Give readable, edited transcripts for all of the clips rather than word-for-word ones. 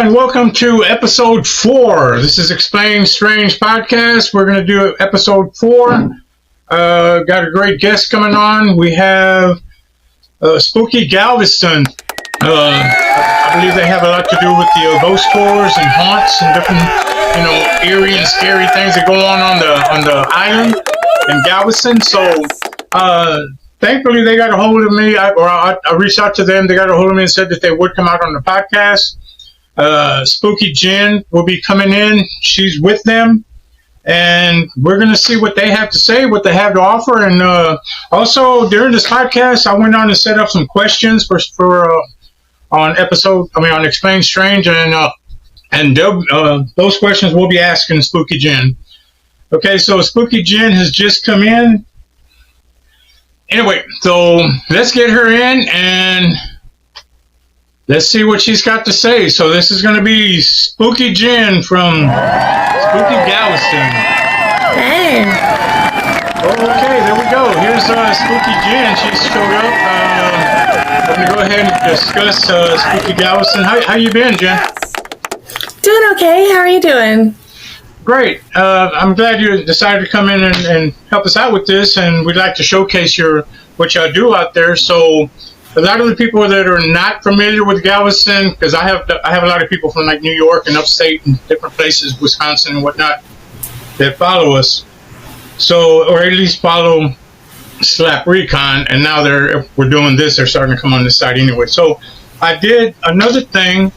and welcome to episode 4. This is Explain Strange Podcast. We're going to do episode 4. Got a great guest coming on. We have Spooky Galveston. I believe they have a lot to do with the ghost tours and haunts and different, eerie and scary things that go on the island in Galveston. So, thankfully, they got a hold of me, I reached out to them. They got a hold of me and said that they would come out on the podcast. Spooky Jen will be coming in. She's with them. And we're going to see what they have to say, what they have to offer. And also, during this podcast, I went on to set up some questions on Explain Strange. And those questions we'll be asking Spooky Jen. Okay, so Spooky Jen has just come in. Anyway, so let's get her in and let's see what she's got to say. So this is going to be Spooky Jen from Spooky Galveston. Hey. Okay, there we go. Here's Spooky Jen. She's showed up. We're going to go ahead and discuss Spooky Galveston. How you been, Jen? Doing okay. How are you doing? Great. I'm glad you decided to come in and help us out with this, and we'd like to showcase what y'all do out there. So a lot of the people that are not familiar with Galveston, because I have a lot of people from like New York and upstate and different places, Wisconsin and whatnot, that follow us. So, or at least follow Slap Recon, and now we're doing this. They're starting to come on this side anyway. So I did another thing.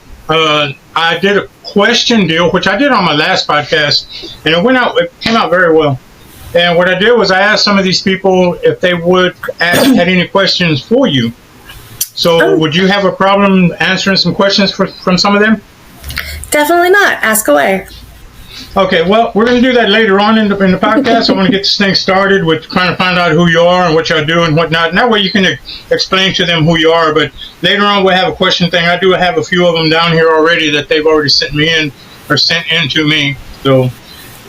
I did a question deal, which I did on my last podcast, and it came out very well. And what I did was I asked some of these people if they had any questions for you. So would you have a problem answering some questions from some of them? Definitely not. Ask away. Okay, well, we're going to do that later on in the podcast. I want to get this thing started with trying to find out who you are and what y'all do and whatnot. And that way you can explain to them who you are. But later on we'll have a question thing. I do have a few of them down here already that they've already sent me in or sent in to me. So,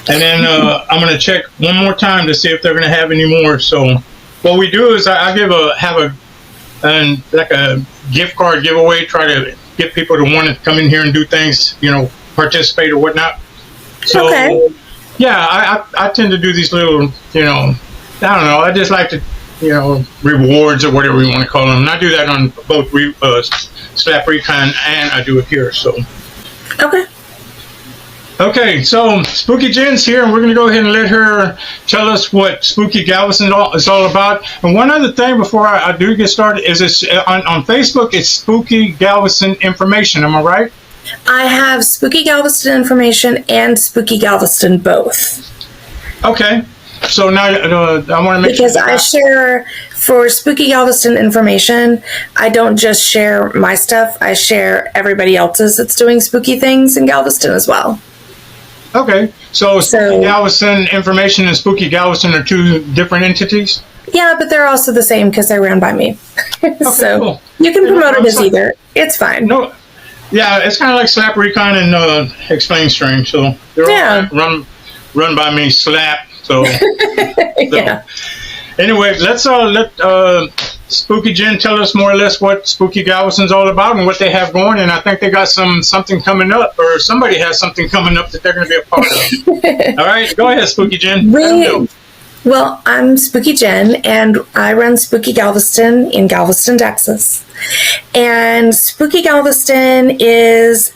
and then I'm going to check one more time to see if they're going to have any more. So what we do is I have a gift card giveaway, try to get people to want to come in here and do things, participate or whatnot. So, okay. Yeah, I tend to do these little, I don't know, I just like to, rewards or whatever you want to call them. And I do that on both Slap Recon and I do it here, so. Okay. Okay, so Spooky Jen's here, and we're going to go ahead and let her tell us what Spooky Galveston is all about. And one other thing before I do get started is on Facebook, it's Spooky Galveston Information. Am I right? I have Spooky Galveston Information and Spooky Galveston both. Okay. So now I want to make because I share for Spooky Galveston Information. I don't just share my stuff. I share everybody else's that's doing spooky things in Galveston as well. Okay. So Spooky Galveston Information and Spooky Galveston are two different entities? Yeah, but they're also the same because they're ran by me. Okay, so cool. You can promote it as either. It's fine. No. Yeah, it's kind of like Slap Recon and Explain Strange. So they're all run by me, Slap. So, yeah. Anyway, let's let Spooky Jen tell us more or less what Spooky Galveston's all about and what they have going. And I think they got something coming up, or somebody has something coming up that they're going to be a part of. All right, go ahead, Spooky Jen. Well, I'm Spooky Jen, and I run Spooky Galveston in Galveston, Texas. And Spooky Galveston is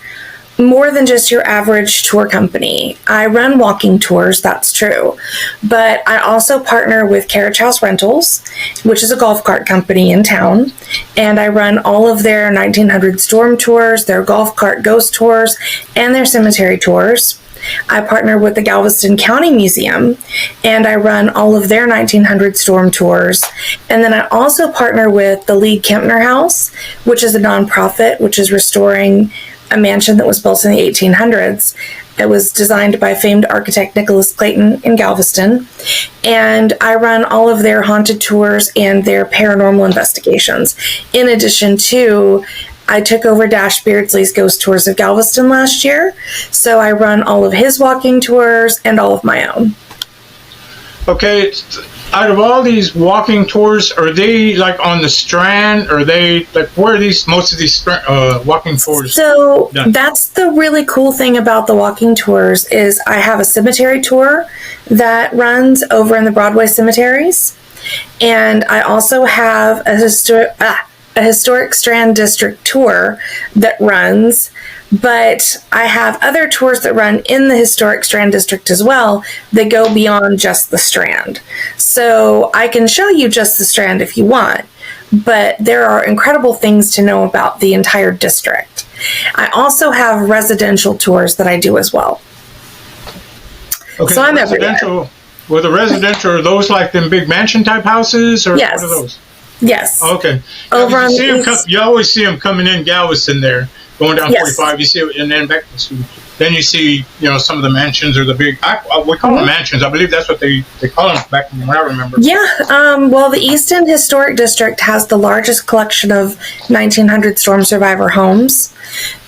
more than just your average tour company. I run walking tours, that's true. But I also partner with Carriage House Rentals, which is a golf cart company in town. And I run all of their 1900 storm tours, their golf cart ghost tours, and their cemetery tours. I partner with the Galveston County Museum, and I run all of their 1900 storm tours. And then I also partner with the League-Kempner House, which is a nonprofit, which is restoring a mansion that was built in the 1800s. It was designed by famed architect Nicholas Clayton in Galveston. And I run all of their haunted tours and their paranormal investigations. In addition to, I took over Dash Beardsley's Ghost Tours of Galveston last year. So I run all of his walking tours and all of my own. Okay, out of all these walking tours, are they like on the Strand? Are they like where are these most of these walking tours? So done? that's the really cool thing about the walking tours is I have a cemetery tour that runs over in the Broadway cemeteries, and I also have a historic Strand District tour that runs. But I have other tours that run in the historic Strand District as well that go beyond just the Strand. So I can show you just the Strand if you want, but there are incredible things to know about the entire district. I also have residential tours that I do as well. Okay, so I'm everywhere. Well, the residential, are those like them big mansion type houses, or Yes. what are those? Yes. Okay. Over on you always see them coming in Galveston there. Going down 45, you see it, and then back. Then you see, some of the mansions or the big. We call them mansions. I believe that's what they call them back when I remember. Yeah. Well, the East End Historic District has the largest collection of 1900 storm survivor homes.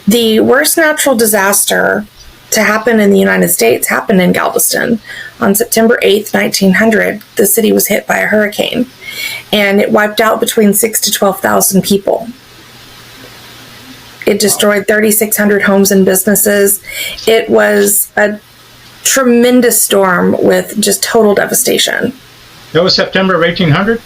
The worst natural disaster to happen in the United States happened in Galveston on September 8th, 1900. The city was hit by a hurricane, and it wiped out between 6,000 to 12,000 people. It destroyed 3,600 homes and businesses. It was a tremendous storm with just total devastation. That was September of 1800?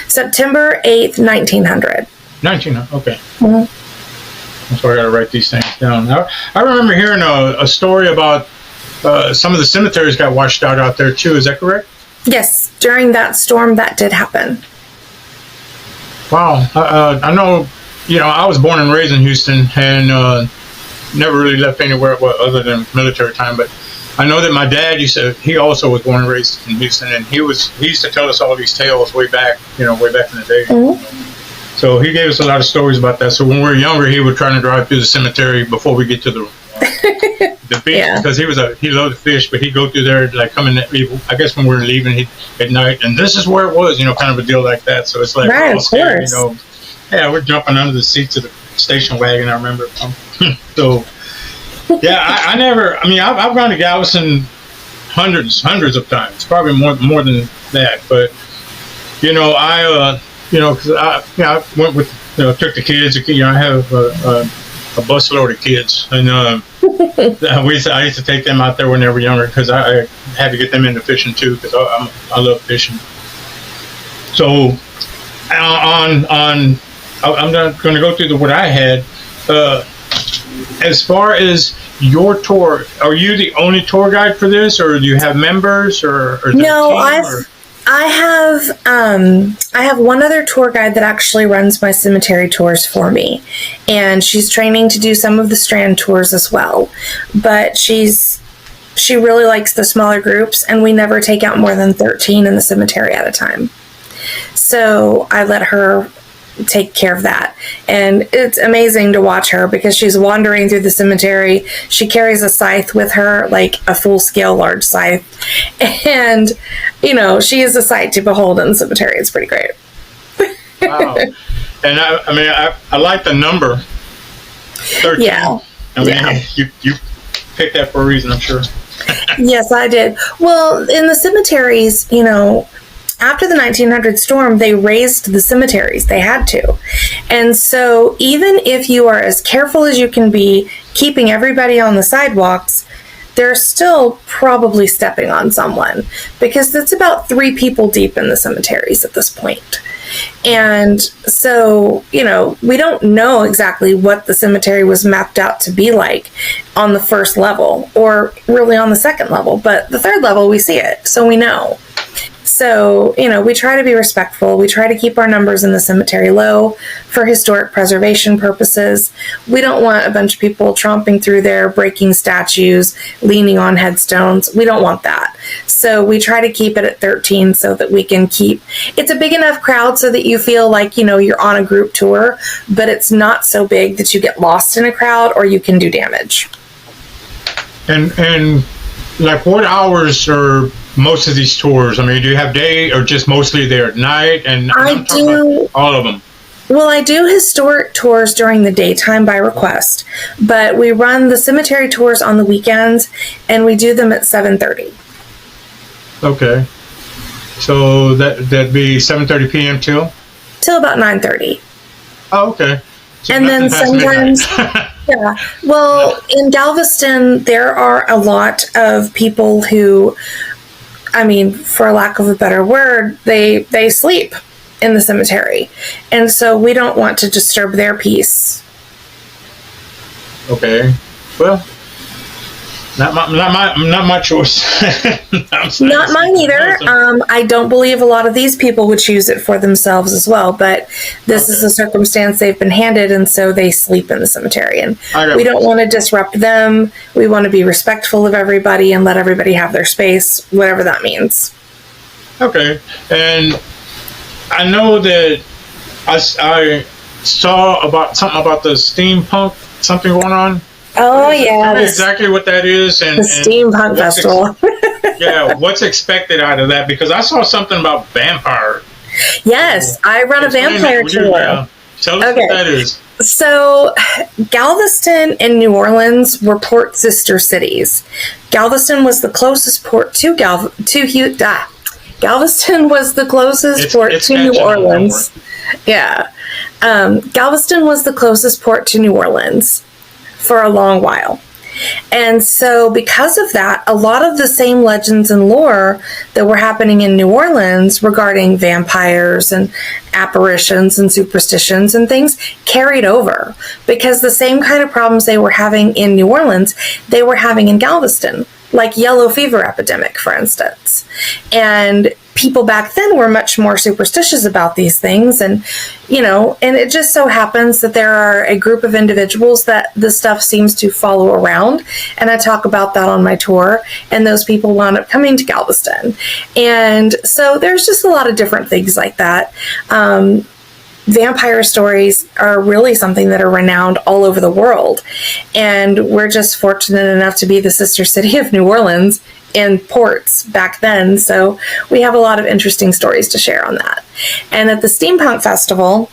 September 8th, 1900. 1900, okay. Mm-hmm. So I got to write these things down. I remember hearing a story about some of the cemeteries got washed out there too. Is that correct? Yes, during that storm that did happen. Wow. I know... I was born and raised in Houston and never really left anywhere other than military time. But I know that my dad he also was born and raised in Houston, and he used to tell us all these tales way back in the day. Mm-hmm. So he gave us a lot of stories about that. So when we were younger, he would try to drive through the cemetery before we get to the beach, because he loved to fish, but he'd go through there like coming. I guess when we were leaving at night, and this is where it was, kind of a deal like that. So it's like, right, of course. Yeah, we're jumping under the seats of the station wagon, I remember. So, yeah, I've gone to Galveston hundreds of times, probably more than that. But, because I went with, took the kids. I have a busload of kids, and I used to take them out there when they were younger because I had to get them into fishing too because I love fishing. So, I'm not going to go through what I had. As far as your tour, are you the only tour guide for this, or do you have members, or no? I have one other tour guide that actually runs my cemetery tours for me, and she's training to do some of the Strand tours as well. But she really likes the smaller groups, and we never take out more than 13 in the cemetery at a time. So I let her take care of that, and it's amazing to watch her because she's wandering through the cemetery. She carries a scythe with her, like a full-scale large scythe, and she is a sight to behold in the cemetery. It's pretty great. Wow. And I like the number 13. Yeah. You picked that for a reason, I'm sure. Yes, I did. Well, in the cemeteries, after the 1900 storm, they raised the cemeteries. They had to. And so even if you are as careful as you can be, keeping everybody on the sidewalks, they're still probably stepping on someone because it's about 3 people deep in the cemeteries at this point. And so, we don't know exactly what the cemetery was mapped out to be like on the first level or really on the second level, but the third level, we see it. So we know. So, we try to be respectful. We try to keep our numbers in the cemetery low for historic preservation purposes. We don't want a bunch of people tromping through there, breaking statues, leaning on headstones. We don't want that. So we try to keep it at 13 so that we can it's a big enough crowd so that you feel like, you're on a group tour, but it's not so big that you get lost in a crowd or you can do damage. And like what hours are most of these tours? Do you have day or just mostly there at night? And I do all of them. Well, I do historic tours during the daytime by request, but we run the cemetery tours on the weekends, and we do them at 7:30. Okay. So that'd be 7:30 p.m. till about 9:30. Oh, okay. So and then sometimes, yeah. Well, in Galveston, there are a lot of people who, I mean, for lack of a better word, they sleep in the cemetery, and so we don't want to disturb their peace. Okay. Well, not my choice. Not mine either. I don't believe a lot of these people would choose it for themselves as well, but this is a circumstance they've been handed, and so they sleep in the cemetery. And we don't want to disrupt them. We want to be respectful of everybody and let everybody have their space, whatever that means. Okay. And I know that I saw something about the steampunk, something going on. Oh, yeah. Tell me exactly what that is. And the Steampunk Festival. Yeah, what's expected out of that? Because I saw something about vampire. Yes, I run a vampire tour. Tell us what that is. So, Galveston and New Orleans were port sister cities. Galveston was the closest port to Galveston was the closest port to New Orleans. Yeah. Galveston was the closest port to New Orleans for a long while. And so because of that, a lot of the same legends and lore that were happening in New Orleans regarding vampires and apparitions and superstitions and things carried over, because the same kind of problems they were having in New Orleans, they were having in Galveston, like yellow fever epidemic, for instance. And people back then were much more superstitious about these things. And, and it just so happens that there are a group of individuals that this stuff seems to follow around. And I talk about that on my tour. And those people wound up coming to Galveston. And so there's just a lot of different things like that. Vampire stories are really something that are renowned all over the world. And we're just fortunate enough to be the sister city of New Orleans in ports back then. So we have a lot of interesting stories to share on that. And at the Steampunk Festival,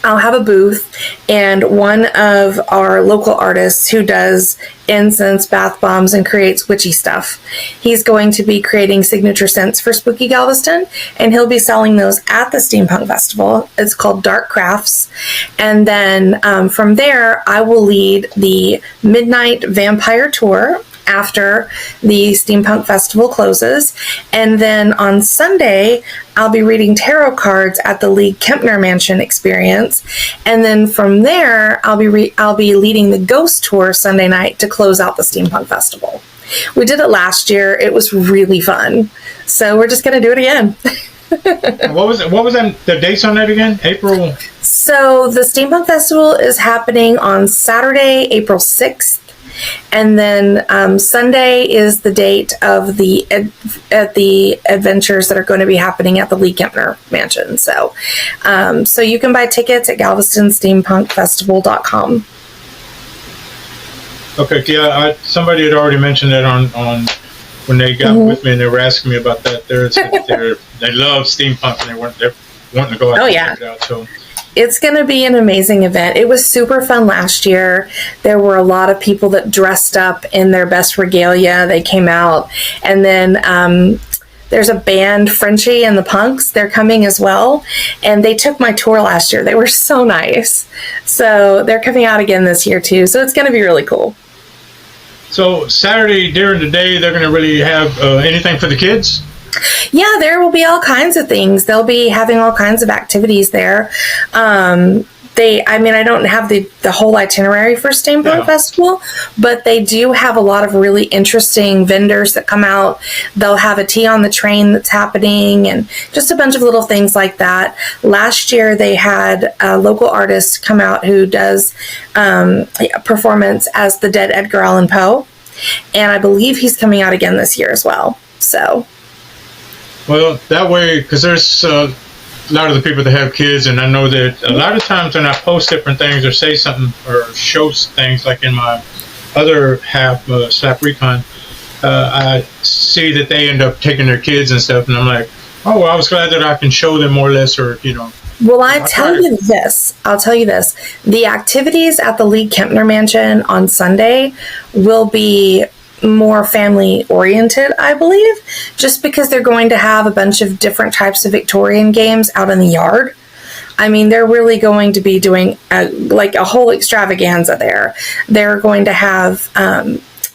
I'll have a booth, and one of our local artists who does incense, bath bombs, and creates witchy stuff, he's going to be creating signature scents for Spooky Galveston, and he'll be selling those at the Steampunk Festival. It's called Dark Crafts. And then from there, I will lead the Midnight Vampire Tour after the Steampunk Festival closes. And then on Sunday, I'll be reading tarot cards at the League-Kempner Mansion experience. And then from there, I'll be leading the Ghost Tour Sunday night to close out the Steampunk Festival. We did it last year. It was really fun. So we're just going to do it again. What was the dates on that again? April? So the Steampunk Festival is happening on Saturday, April 6th. And then Sunday is the date of the adventures that are going to be happening at the League-Kempner Mansion. So you can buy tickets at galvestonsteampunkfestival.com. Okay, yeah, somebody had already mentioned that on when they got with me, and they were asking me about that. They love steampunk, and they're wanting to go out and check it out. So. It's going to be an amazing event. It was super fun last year. There were a lot of people that dressed up in their best regalia. They came out. And then there's a band, Frenchie and the Punks. They're coming as well. And they took my tour last year. They were so nice. So they're coming out again this year too. So it's going to be really cool. So Saturday during the day, they're going to really have anything for the kids? Yeah, there will be all kinds of things. They'll be having all kinds of activities there. I don't have the whole itinerary for Steampunk Festival, but they do have a lot of really interesting vendors that come out. They'll have a tea on the train that's happening and just a bunch of little things like that. Last year, they had a local artist come out who does a performance as the dead Edgar Allan Poe, and I believe he's coming out again this year as well. So... Well, that way, because there's a lot of the people that have kids, and I know that a lot of times when I post different things or say something or show things, like in my other half, Slap Recon, I see that they end up taking their kids and stuff, and I'm like, oh, well, I was glad that I can show them more or less, or, Well, I'll tell you this. The activities at the League-Kempner Mansion on Sunday will be more family oriented, I believe, just because they're going to have a bunch of different types of Victorian games out in the yard. I mean, they're really going to be doing a whole extravaganza there. They're going to have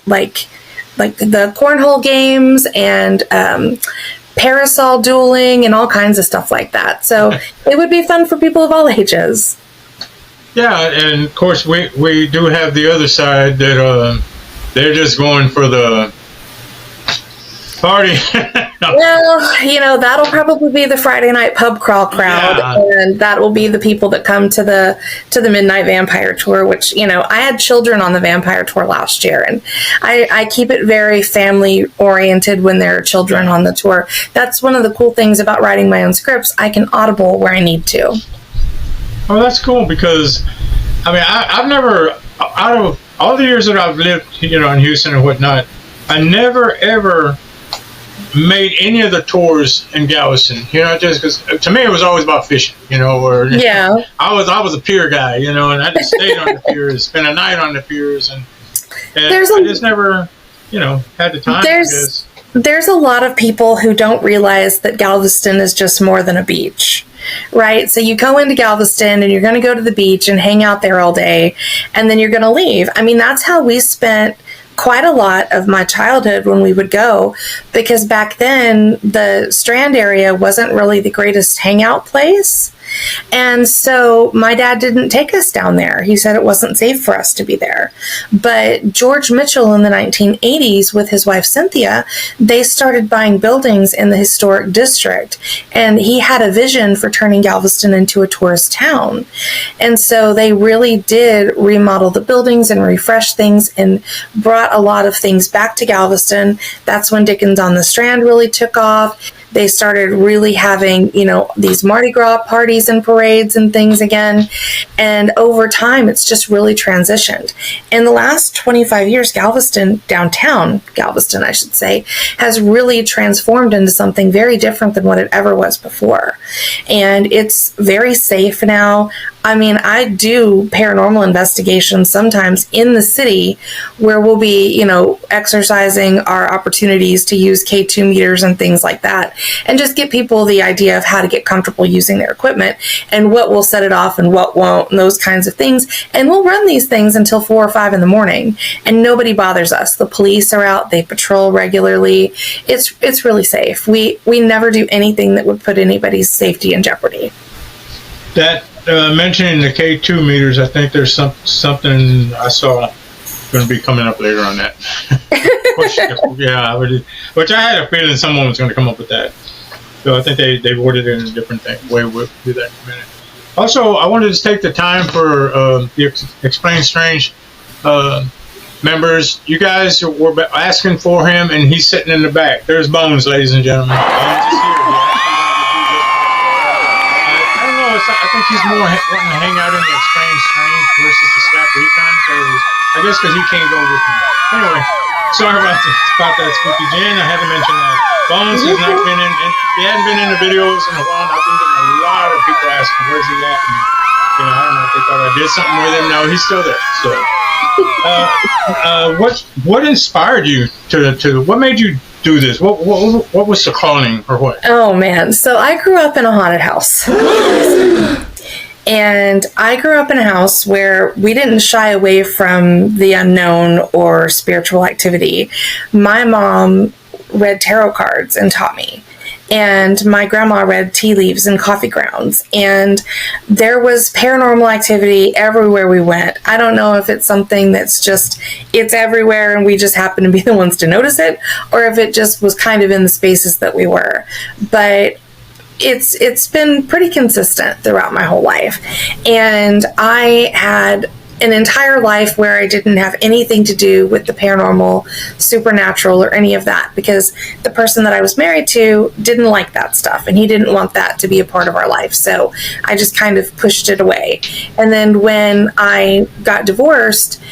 like the cornhole games and parasol dueling and all kinds of stuff like that. So it would be fun for people of all ages. Yeah, and of course we do have the other side that they're just going for the party. Well, that'll probably be the Friday night pub crawl crowd, and that will be the people that come to the Midnight Vampire Tour, which, I had children on the Vampire Tour last year, and I keep it very family oriented when there are children on the tour. That's one of the cool things about writing my own scripts. I can audible where I need to. Oh, that's cool, because I've never, out of all the years that I've lived, in Houston and whatnot, I never ever made any of the tours in Galveston, just because to me it was always about fishing, or I was a pier guy, and I just stayed on the piers, spent a night on the piers, and I just never, had the time. There's a lot of people who don't realize that Galveston is just more than a beach, right? So you go into Galveston and you're going to go to the beach and hang out there all day, and then you're going to leave. I mean, that's how we spent quite a lot of my childhood when we would go, because back then the Strand area wasn't really the greatest hangout place. And so my dad didn't take us down there. He said it wasn't safe for us to be there. But George Mitchell in the 1980s with his wife Cynthia, they started buying buildings in the historic district. And he had a vision for turning Galveston into a tourist town. And so they really did remodel the buildings and refresh things and brought a lot of things back to Galveston. That's when Dickens on the Strand really took off. They started really having, these Mardi Gras parties and parades and things again. And over time, it's just really transitioned. In the last 25 years, downtown Galveston, I should say, has really transformed into something very different than what it ever was before. And it's very safe now. I do paranormal investigations sometimes in the city where we'll be, exercising our opportunities to use K2 meters and things like that, and just get people the idea of how to get comfortable using their equipment and what will set it off and what won't, and those kinds of things. And we'll run these things until 4 or 5 in the morning, and nobody bothers us. The police are out, they patrol regularly. It's really safe. We never do anything that would put anybody's safety in jeopardy. That mentioning the K2 meters, I think there's something I saw going to be coming up later on that. Which I had a feeling someone was going to come up with that. So I think they worded it in a different way. We'll do that in a minute. Also, I wanted to take the time for the Explain Strange members. You guys were asking for him, and he's sitting in the back. There's Bones, ladies and gentlemen. Bones is here. I think he's more wanting to hang out in the Explain Strange versus the Slap Recon, so I guess because he can't go with me. Anyway, sorry about that, Spooky Jen. I had to mention that. Bones has not been in, he hadn't been in the videos in a while. I've been getting a lot of people asking, where's he at? And, I don't know if they thought I did something with him. No, he's still there. So, what inspired you to what made you do this? What was the calling, or what? Oh man, so I grew up in a haunted house. And I grew up in a house where we didn't shy away from the unknown or spiritual activity. My mom read tarot cards and taught me. And my grandma read tea leaves and coffee grounds. And there was paranormal activity everywhere we went. I don't know if it's something that's it's everywhere and we just happen to be the ones to notice it, or if it just was kind of in the spaces that we were. But it's been pretty consistent throughout my whole life. And I had an entire life where I didn't have anything to do with the paranormal, supernatural, or any of that, because the person that I was married to didn't like that stuff, and he didn't want that to be a part of our life. So I just kind of pushed it away. And then when I got divorced,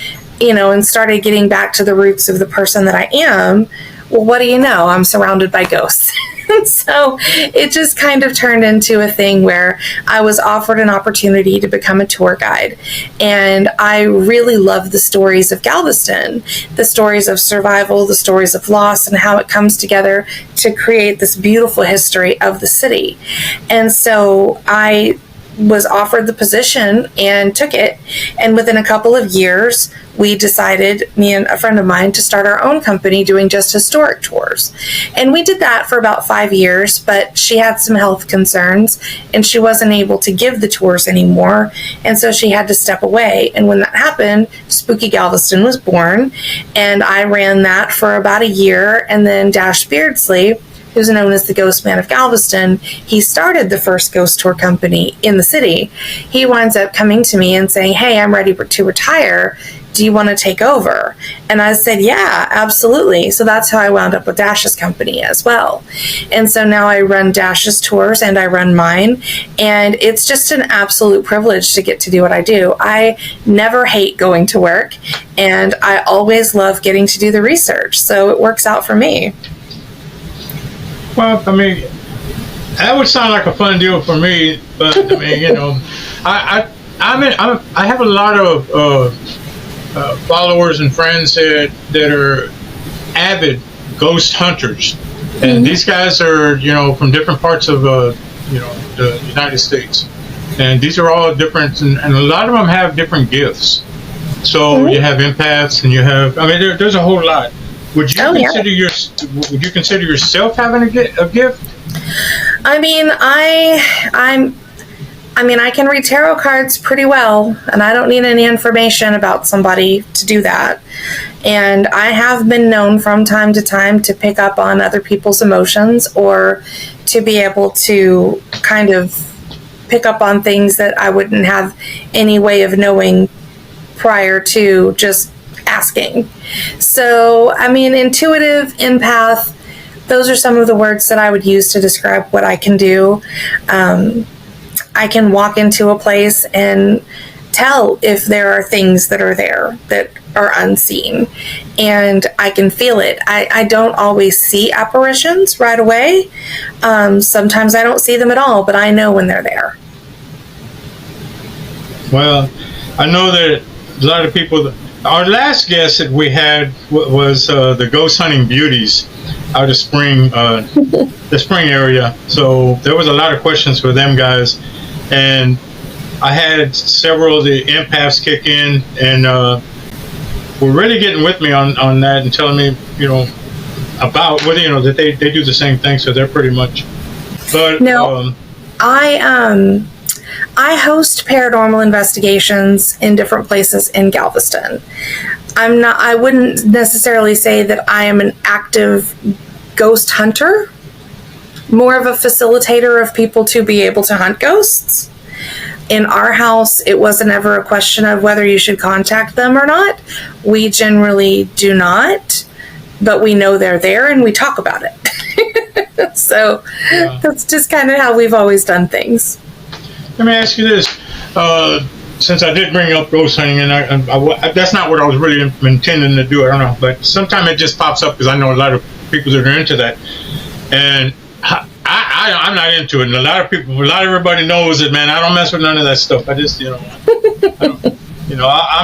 and started getting back to the roots of the person that I am, well, what do you know? I'm surrounded by ghosts. So it just kind of turned into a thing where I was offered an opportunity to become a tour guide. And I really love the stories of Galveston, the stories of survival, the stories of loss, and how it comes together to create this beautiful history of the city. And so I was offered the position and took it. And within a couple of years, we decided, me and a friend of mine, to start our own company doing just historic tours. And we did that for about 5 years, but she had some health concerns and she wasn't able to give the tours anymore. And so she had to step away. And when that happened, Spooky Galveston was born. And I ran that for about a year. And then Dash Beardsley, who's known as the Ghost Man of Galveston, he started the first ghost tour company in the city. He winds up coming to me and saying, hey, I'm ready to retire. Do you want to take over? And I said, yeah, absolutely. So that's how I wound up with Dash's company as well. And so now I run Dash's tours and I run mine. And it's just an absolute privilege to get to do what I do. I never hate going to work, and I always love getting to do the research. So it works out for me. Well, I mean, that would sound like a fun deal for me, but I mean, you know, I have a lot of followers and friends that are avid ghost hunters, and these guys are, you know, from different parts of you know, the United States, and these are all different, and a lot of them have different gifts. So you have empaths, and you have, I mean, there's a whole lot. Would you would you consider yourself having a gift? I mean, I can read tarot cards pretty well, and I don't need any information about somebody to do that. And I have been known from time to time to pick up on other people's emotions, or to be able to kind of pick up on things that I wouldn't have any way of knowing prior to just asking. So, I mean, intuitive, empath, those are some of the words that I would use to describe what I can do. I can walk into a place and tell if there are things that are there that are unseen, and I can feel it. I don't always see apparitions right away. Sometimes I don't see them at all, but I know when they're there. Well, I know that a lot of people, our last guest that we had was the ghost hunting beauties out of Spring, the Spring area. So there was a lot of questions for them guys, and I had several of the empaths kick in, and were really getting with me on that and telling me, you know, about, well, you know, that they do the same thing, so they're pretty much. But no, I host paranormal investigations in different places in Galveston. I wouldn't necessarily say that I am an active ghost hunter, more of a facilitator of people to be able to hunt ghosts. In our house, it wasn't ever a question of whether you should contact them or not. We generally do not, but we know they're there and we talk about it. So that's just kind of how we've always done things. Let me ask you this. Since I did bring up ghost hunting, and I that's not what I was really intending to do, I don't know, but sometimes it just pops up because I know a lot of people that are into that. And I'm not into it. And a lot of everybody knows it, man. I don't mess with none of that stuff. I just, I'm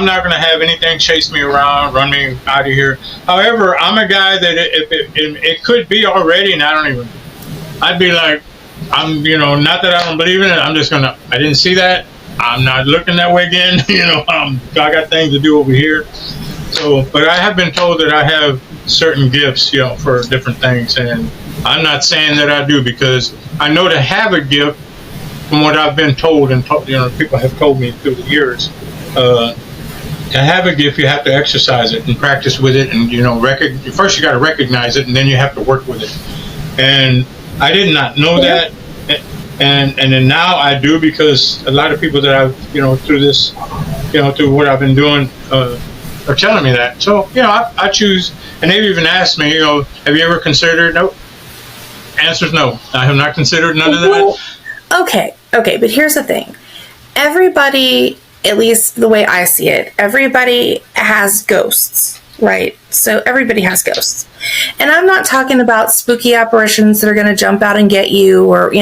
not going to have anything chase me around, run me out of here. However, I'm a guy that if it could be already, and I'd be like, not that I don't believe in it. I'm just I didn't see that. I'm not looking that way again. I got things to do over here. So, but I have been told that I have certain gifts, for different things, and I'm not saying that I do, because I know to have a gift, from what I've been told, and people have told me through the years, to have a gift, you have to exercise it and practice with it, and first you got to recognize it, and then you have to work with it. And I did not know that, and then now I do, because a lot of people that I've through this, through what I've been doing, are telling me that. So I choose, and they've even asked me, have you ever considered? Nope. Answer's no. I have not considered none of that. Okay, but here's the thing. Everybody, at least the way I see it, everybody has ghosts. right? So everybody has ghosts. And I'm not talking about spooky apparitions that are going to jump out and get you, or,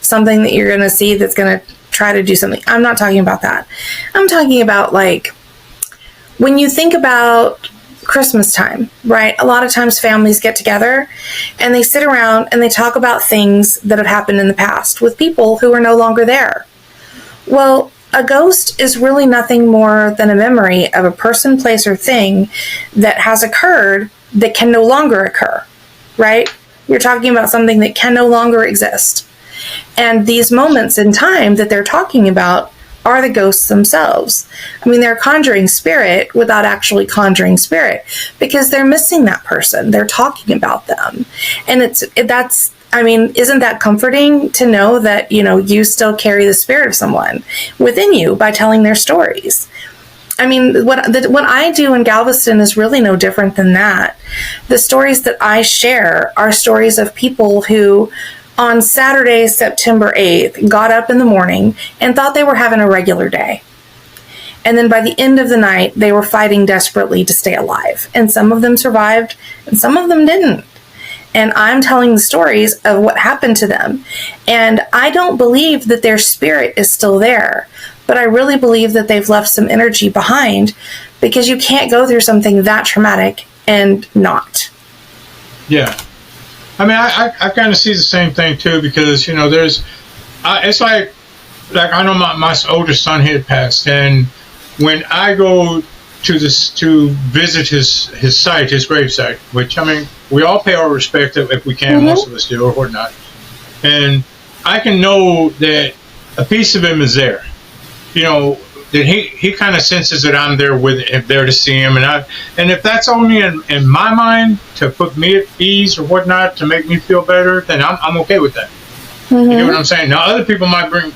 something that you're going to see that's going to try to do something. I'm not talking about that. I'm talking about, like, when you think about Christmas time, right? A lot of times families get together and they sit around and they talk about things that have happened in the past with people who are no longer there. Well, a ghost is really nothing more than a memory of a person, place, or thing that has occurred that can no longer occur, right? You're talking about something that can no longer exist. And these moments in time that they're talking about are the ghosts themselves. I mean, they're conjuring spirit without actually conjuring spirit, because they're missing that person. They're talking about them. And isn't that comforting to know that, you still carry the spirit of someone within you by telling their stories? I mean, what I do in Galveston is really no different than that. The stories that I share are stories of people who, on Saturday, September 8th, got up in the morning and thought they were having a regular day. And then by the end of the night, they were fighting desperately to stay alive. And some of them survived and some of them didn't. And I'm telling the stories of what happened to them. And I don't believe that their spirit is still there, but I really believe that they've left some energy behind, because you can't go through something that traumatic and not. Yeah. I mean, I kind of see the same thing too, because it's like I know my older son, he had passed, and when I go to visit his site, his grave site, which, I mean, we all pay our respect if we can, most of us do, or whatnot, and I can know that a piece of him is there, that he kind of senses that I'm there there to see him, and if that's only in my mind to put me at ease or whatnot, to make me feel better, then I'm okay with that. You know what I'm saying? Now other people might bring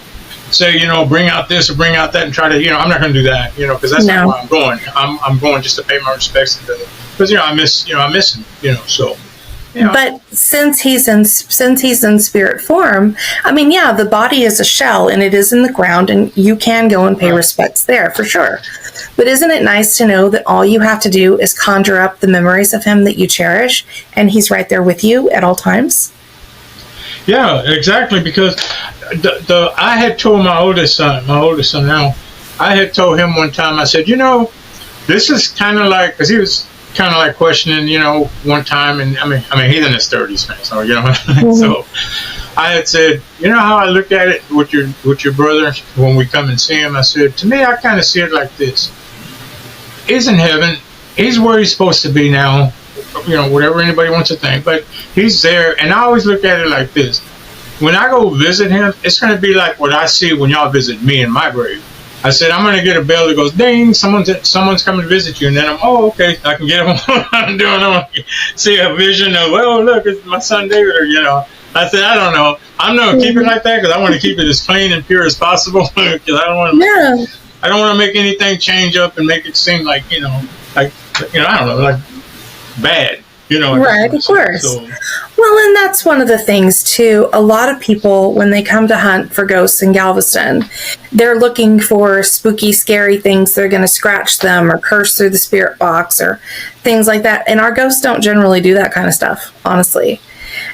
out this or bring out that and try to, I'm not going to do that, because that's not why I'm going. I'm going just to pay my respects to them, because I miss him, so. But since he's in spirit form, I mean, yeah, the body is a shell and it is in the ground, and you can go and pay respects there for sure. But isn't it nice to know that all you have to do is conjure up the memories of him that you cherish, and he's right there with you at all times? Yeah, exactly. Because I had told my oldest son now, I had told him one time, I said, this is kind of like, because he was kind of like questioning, one time, and I mean he's in his 30s, man, so so I had said, how I look at it with your brother when we come and see him, I said, to me, I kind of see it like this: he's in heaven, he's where he's supposed to be now, whatever anybody wants to think, but he's there. And I always look at it like this: when I go visit him, it's going to be like what I see when y'all visit me in my grave. I said, I'm going to get a bell that goes, ding, someone's coming to visit you. And then okay, I can get him what I'm doing. I see a vision of, look, it's my son David, or, I said, I don't know. I'm not going to keep it like that, because I want to keep it as clean and pure as possible, because I don't want to make anything change up and make it seem like, I don't know, like bad. Right, of course. So. Well, and that's one of the things, too. A lot of people, when they come to hunt for ghosts in Galveston, they're looking for spooky, scary things that are going to scratch them or curse through the spirit box or things like that. And our ghosts don't generally do that kind of stuff, honestly.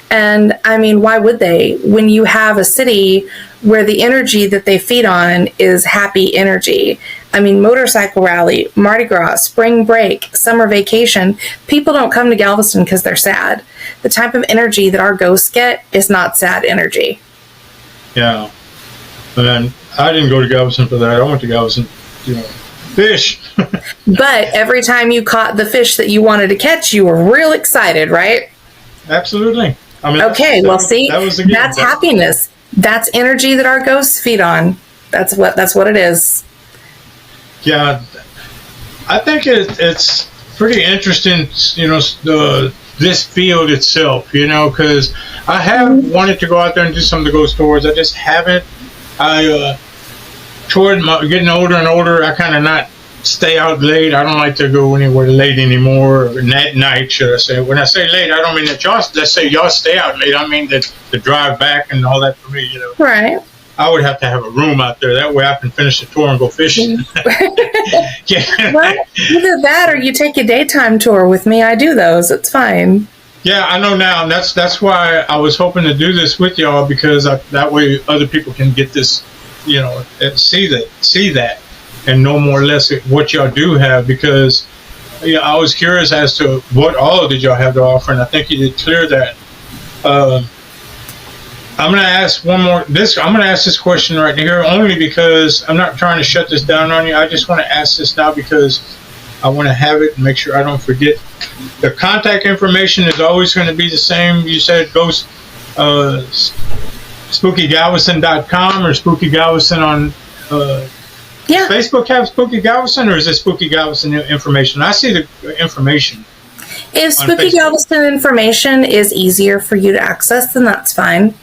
And, I mean, why would they? When you have a city where the energy that they feed on is happy energy. I mean, motorcycle rally, Mardi Gras, spring break, summer vacation. People don't come to Galveston because they're sad. The type of energy that our ghosts get is not sad energy. Yeah. And I didn't go to Galveston for that. I went to Galveston, fish. But every time you caught the fish that you wanted to catch, you were real excited, right? Absolutely. I mean, that's happiness. That's energy that our ghosts feed on. That's what it is. Yeah, I think it's pretty interesting, this field itself, because I have wanted to go out there and do some of the ghost tours. I just haven't. Toward getting older and older, I kind of not stay out late. I don't like to go anywhere late anymore, or at night, should I say. When I say late, I don't mean that y'all stay out late. I mean that the drive back and all that for me, Right. I would have to have a room out there. That way I can finish the tour and go fishing. Yeah. Well, either that or you take a daytime tour with me. I do those. It's fine. Yeah, I know now. And that's why I was hoping to do this with y'all, because that way other people can get this, see that and know more or less what y'all do have, because I was curious as to what all did y'all have to offer, and I think you did clear that. I'm going to ask I'm going to ask this question right here, only because I'm not trying to shut this down on you. I just want to ask this now because I want to have it and make sure I don't forget. The contact information is always going to be the same. You said go spookygalveston.com or Spooky Galveston on Facebook have Spooky Galveston, or is it Spooky Galveston information? I see the information. If Spooky Galveston information is easier for you to access, then that's fine.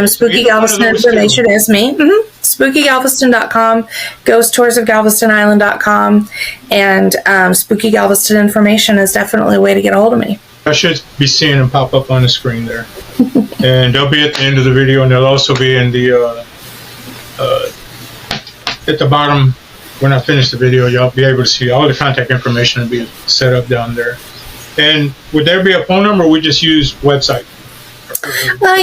Spooky Galveston information is me. SpookyGalveston.com, GhostToursOfGalvestonIsland.com, and Spooky Galveston information is definitely a way to get a hold of me. I should be seeing them pop up on the screen there. And they'll be at the end of the video, and they'll also be in the at the bottom. When I finish the video, you'll be able to see all the contact information will be set up down there. And would there be a phone number, or we just use website?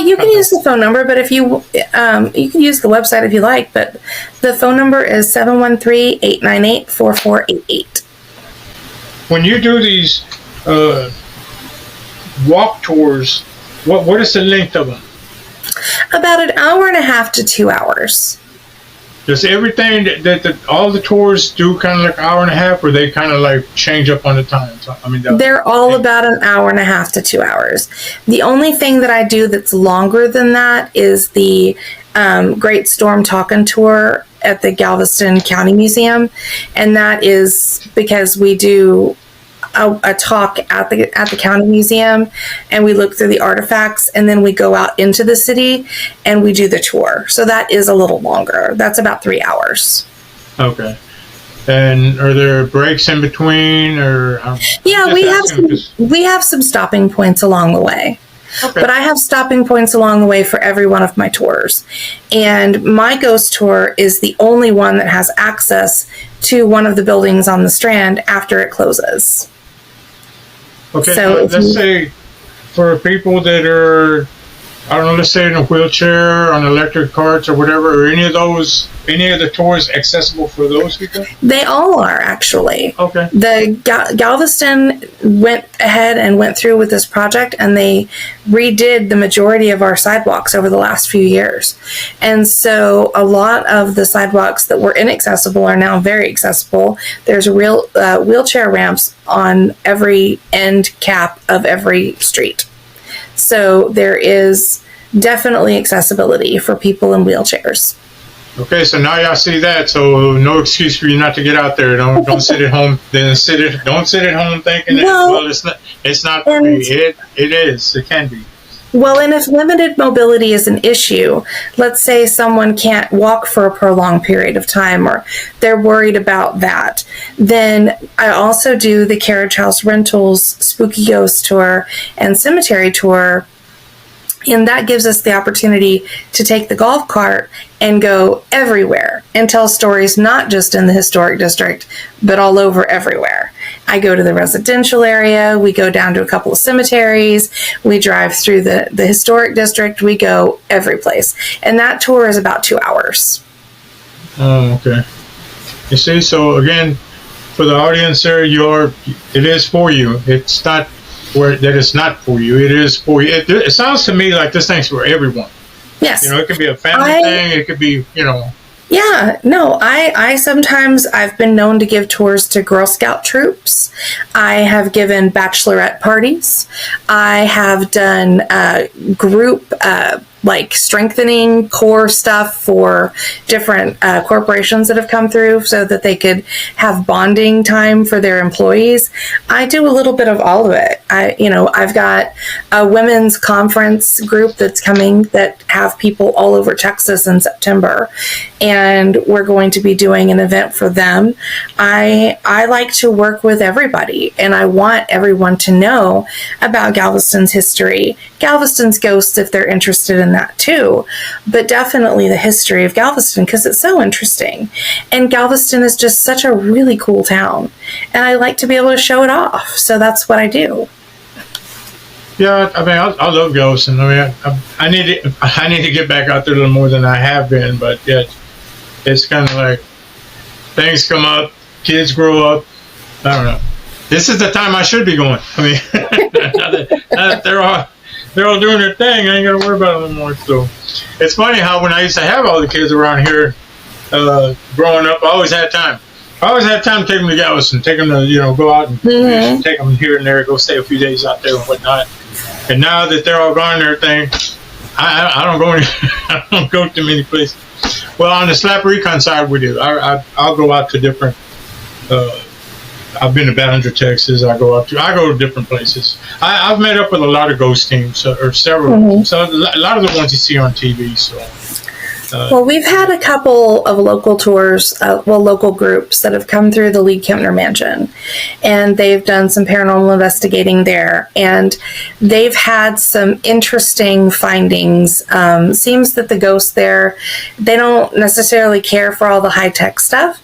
You can use the phone number, but if you can use the website if you like, but the phone number is 713-898-4488. When you do these walk tours, what is the length of them? About an hour and a half to 2 hours. Does everything that all the tours do kind of like an hour and a half, or they kind of like change up on the times? I mean, they're all about an hour and a half to 2 hours. The only thing that I do that's longer than that is the Great Storm Talking Tour at the Galveston County Museum, and that is because we do a talk at the county museum, and we look through the artifacts, and then we go out into the city and we do the tour. So that is a little longer. That's about 3 hours. Okay. And are there breaks in between, or? Yeah, we have some stopping points along the way. Okay. But I have stopping points along the way for every one of my tours. And my ghost tour is the only one that has access to one of the buildings on the Strand after it closes. Okay, so let's say for people that are, I don't know, let's say in a wheelchair, on electric carts or whatever, are any of the tours accessible for those people? They all are, actually. Okay. The Galveston went ahead and went through with this project, and they redid the majority of our sidewalks over the last few years. And so a lot of the sidewalks that were inaccessible are now very accessible. There's real wheelchair ramps on every end cap of every street. So there is definitely accessibility for people in wheelchairs. Okay, so now y'all see that. So no excuse for you not to get out there. Don't sit at home. Don't sit at home thinking that it's not for me. It is. It can be. Well, and if limited mobility is an issue, let's say someone can't walk for a prolonged period of time, or they're worried about that, then I also do the Carriage House Rentals Spooky Ghost Tour and Cemetery Tour, and that gives us the opportunity to take the golf cart and go everywhere and tell stories not just in the historic district, but all over everywhere. I go to the residential area, we go down to a couple of cemeteries, we drive through the historic district, we go every place. And that tour is about 2 hours. Oh, okay. You see, so again, for the audience there, it is for you. It's not that it's not for you. It is for you. It sounds to me like this thing's for everyone. Yes. It could be a family thing. It could be, Yeah, no, I sometimes I've been known to give tours to Girl Scout troops. I have given bachelorette parties. I have done group like strengthening core stuff for different corporations that have come through so that they could have bonding time for their employees. I do a little bit of all of it. I've got a women's conference group that's coming that have people all over Texas in September, and we're going to be doing an event for them. I like to work with everybody, and I want everyone to know about Galveston's history, Galveston's ghosts if they're interested in that too, but definitely the history of Galveston, because it's so interesting. And Galveston is just such a really cool town, and I like to be able to show it off. So that's what I do. Yeah, I mean, I love Galveston. I mean, I need to get back out there a little more than I have been, but yeah, it's kind of like things come up, kids grow up. I don't know. This is the time I should be going. I mean, now that they're all doing their thing, I ain't got to worry about it anymore. So it's funny how when I used to have all the kids around here growing up, I always had time. I always had time to take them to Galveston, take them to, go out and take them here and there, go stay a few days out there and whatnot. And now that they're all gone and everything, I don't go I don't go to many places. Well, on the Slap Recon side, we do. I'll go out to different. I've been to Ballinger, Texas. I go to different places. I've met up with a lot of ghost teams, or several. So a lot of the ones you see on TV. So. Well, we've had a couple of local tours, local groups that have come through the League-Kempner Mansion, and they've done some paranormal investigating there, and they've had some interesting findings. Seems that the ghosts there, they don't necessarily care for all the high-tech stuff,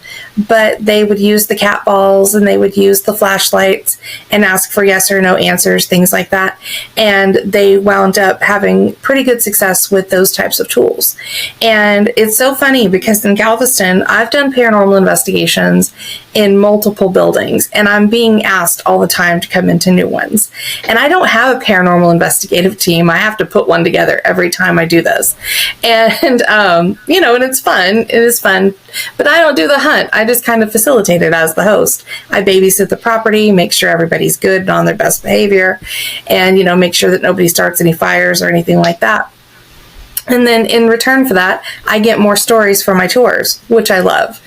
but they would use the cat balls and they would use the flashlights and ask for yes or no answers, things like that. And they wound up having pretty good success with those types of tools. And it's so funny because in Galveston, I've done paranormal investigations in multiple buildings, and I'm being asked all the time to come into new ones. And I don't have a paranormal investigative team. I have to put one together every time I do this. And, and it's fun. It is fun. But I don't do the hunt. I just kind of facilitate it as the host. I babysit the property, make sure everybody's good and on their best behavior, and, make sure that nobody starts any fires or anything like that. And then in return for that, I get more stories for my tours, which I love.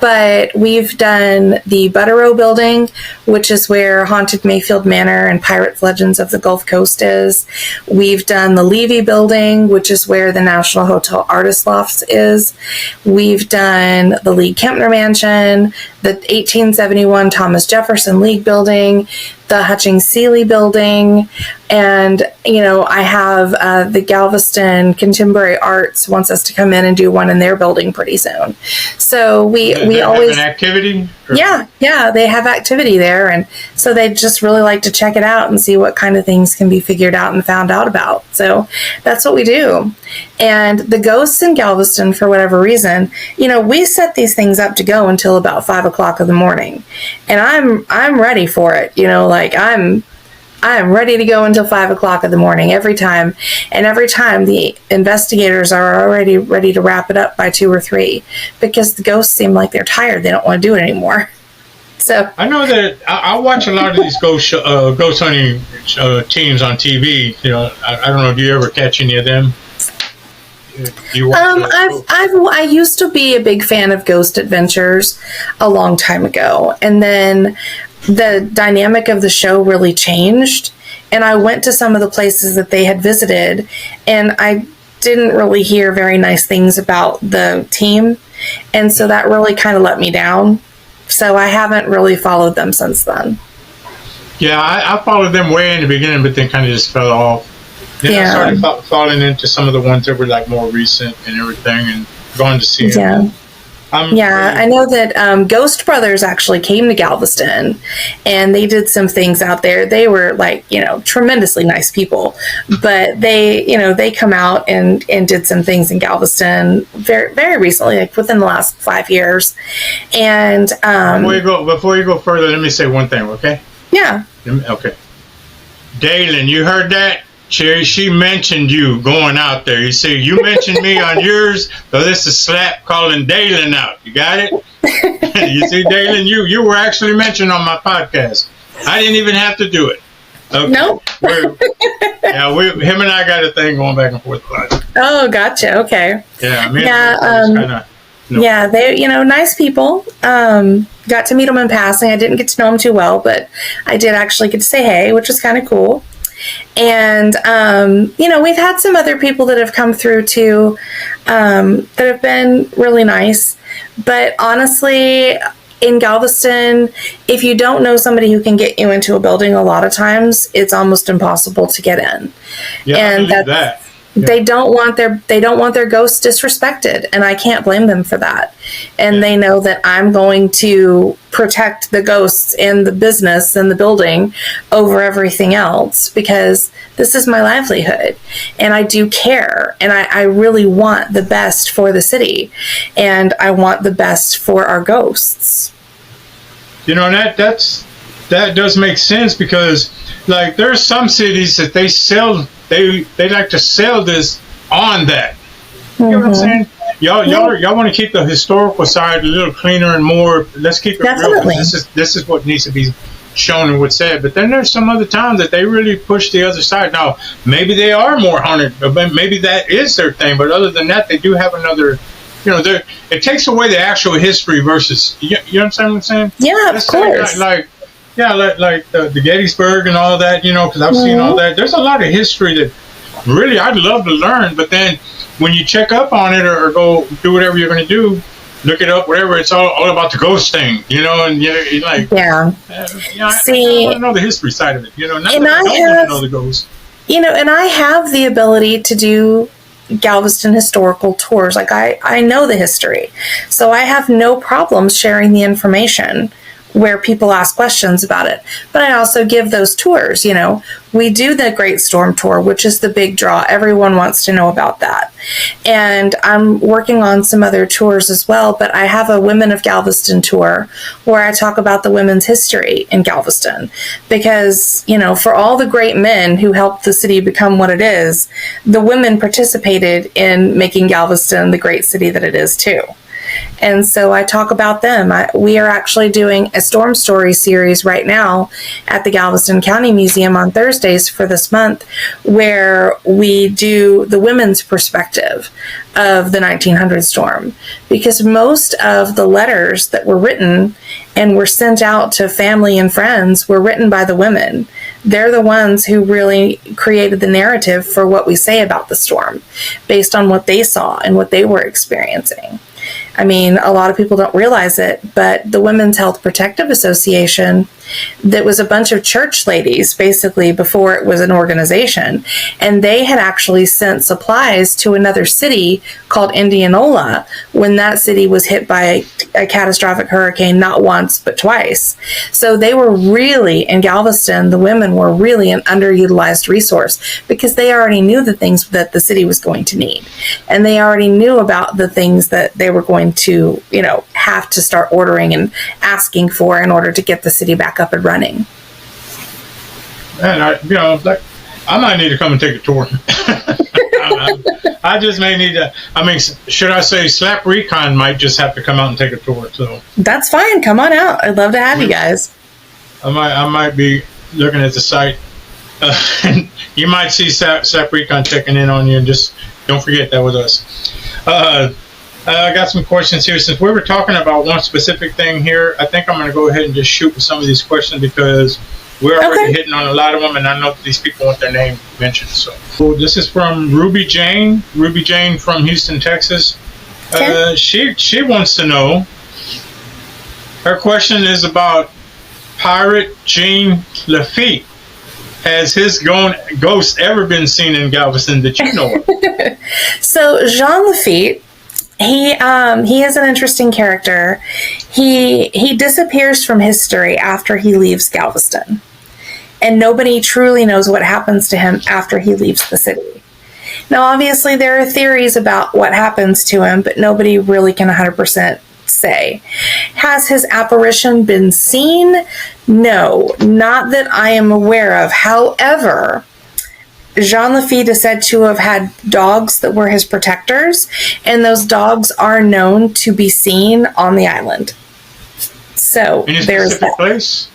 But we've done the Butterow building, which is where Haunted Mayfield Manor and Pirates Legends of the Gulf Coast is. We've done the Levy building, which is where the National Hotel Artist Lofts is. We've done the League-Kempner Mansion, the 1871 Thomas Jefferson League building, the Hutchings-Seeley building, and, I have the Galveston Contemporary Arts wants us to come in and do one in their building pretty soon. So we always have an activity? Yeah, they have activity there, and so they just really like to check it out and see what kind of things can be figured out and found out about. So that's what we do. And the ghosts in Galveston, for whatever reason, we set these things up to go until about 5 o'clock in the morning, and I'm ready for it. I'm ready to go until 5 o'clock in the morning every time. And every time the investigators are already ready to wrap it up by 2 or 3 because the ghosts seem like they're tired. They don't want to do it anymore. So I know that I watch a lot of these ghost hunting teams on TV. I don't know. Do you ever catch any of them? I used to be a big fan of Ghost Adventures a long time ago, and then the dynamic of the show really changed, and I went to some of the places that they had visited, and I didn't really hear very nice things about the team, and so that really kind of let me down. So I haven't really followed them since then. Yeah, I followed them way in the beginning, but then kind of just fell off. Then I started falling into some of the ones that were like more recent and everything, and going to see them. I know that Ghost Brothers actually came to Galveston, and they did some things out there. They were tremendously nice people, but they come out and did some things in Galveston very, very recently, like within the last 5 years. And before you go further, let me say one thing, okay? Yeah. Okay. Dalen, you heard that? She mentioned you going out there. You see, you mentioned me on yours, so this is Slap calling Dalen out. You got it? You see, Dalen, you were actually mentioned on my podcast. I didn't even have to do it. Okay. Nope. Him and I got a thing going back and forth about it. Oh, gotcha. Okay. Yeah. Yeah, they, nice people. Got to meet them in passing. I didn't get to know them too well, but I did actually get to say hey, which was kind of cool. And, we've had some other people that have come through too, that have been really nice. But honestly, in Galveston, if you don't know somebody who can get you into a building, a lot of times it's almost impossible to get in. Yeah, and They don't want their ghosts disrespected, and I can't blame them for that. And they know that I'm going to protect the ghosts and the business and the building over everything else, because this is my livelihood, and I do care, and I really want the best for the city, and I want the best for our ghosts. You know, and that does make sense, because like there's some cities that they like to sell this on that. You know what I'm saying? Y'all want to keep the historical side a little cleaner and more. Let's keep it Definitely. real. This is what needs to be shown and what's said. But then there's some other towns that they really push the other side. Now maybe they are more haunted, but maybe that is their thing. But other than that, they do have another. You know, it takes away the actual history versus. You understand what I'm saying? Yeah, of course. Like the Gettysburg and all that, you know, because I've seen all that. There's a lot of history that really I'd love to learn, but then when you check up on it or go do whatever you're going to do, look it up, whatever, it's all about the ghost thing, you know, and you're like, See, I want to know the history side of it, you know, not and that I don't want to know the ghost. You know, and I have the ability to do Galveston historical tours. Like I know the history, so I have no problem sharing the information where people ask questions about it. But I also give those tours, you know. We do the Great Storm Tour, which is the big draw. Everyone wants to know about that. And I'm working on some other tours as well, but I have a Women of Galveston tour where I talk about the women's history in Galveston. Because, you know, for all the great men who helped the city become what it is, the women participated in making Galveston the great city that it is too. And so I talk about them. We are actually doing a storm story series right now at the Galveston County Museum on Thursdays for this month, where we do the women's perspective of the 1900 storm, because most of the letters that were written and were sent out to family and friends were written by the women. They're the ones who really created the narrative for what we say about the storm, based on what they saw and what they were experiencing. I mean, a lot of people don't realize it, but the Women's Health Protective Association, that was a bunch of church ladies, basically, before it was an organization. And they had actually sent supplies to another city called Indianola when that city was hit by a catastrophic hurricane, not once, but twice. So they were really, in Galveston, the women were really an underutilized resource, because they already knew the things that the city was going to need. And they already knew about the things that they were going to, you know, have to start ordering and asking for in order to get the city back up and running. And I might need to come and take a tour. I just may need to. I mean, should I say, Slap Recon might just have to come out and take a tour. So that's fine. Come on out. I'd love to have you guys. I might be looking at the site. And you might see Slap Recon checking in on you, and just don't forget that was us. I got some questions here. Since we were talking about one specific thing here, I think I'm going to go ahead and just shoot with some of these questions, because we're already hitting on a lot of them, and I know that these people want their name mentioned. So this is from Ruby Jane. Ruby Jane from Houston, Texas. Okay. She wants to know, her question is about Pirate Jean Lafitte. Has his ghost ever been seen in Galveston that you know of? So Jean Lafitte, he is an interesting character. He disappears from history after he leaves Galveston, and nobody truly knows what happens to him after he leaves the city. Now, obviously, there are theories about what happens to him, but nobody really can 100% say. Has his apparition been seen? No, not that I am aware of. However, Jean Lafitte is said to have had dogs that were his protectors, and those dogs are known to be seen on the island. So there's that. Place?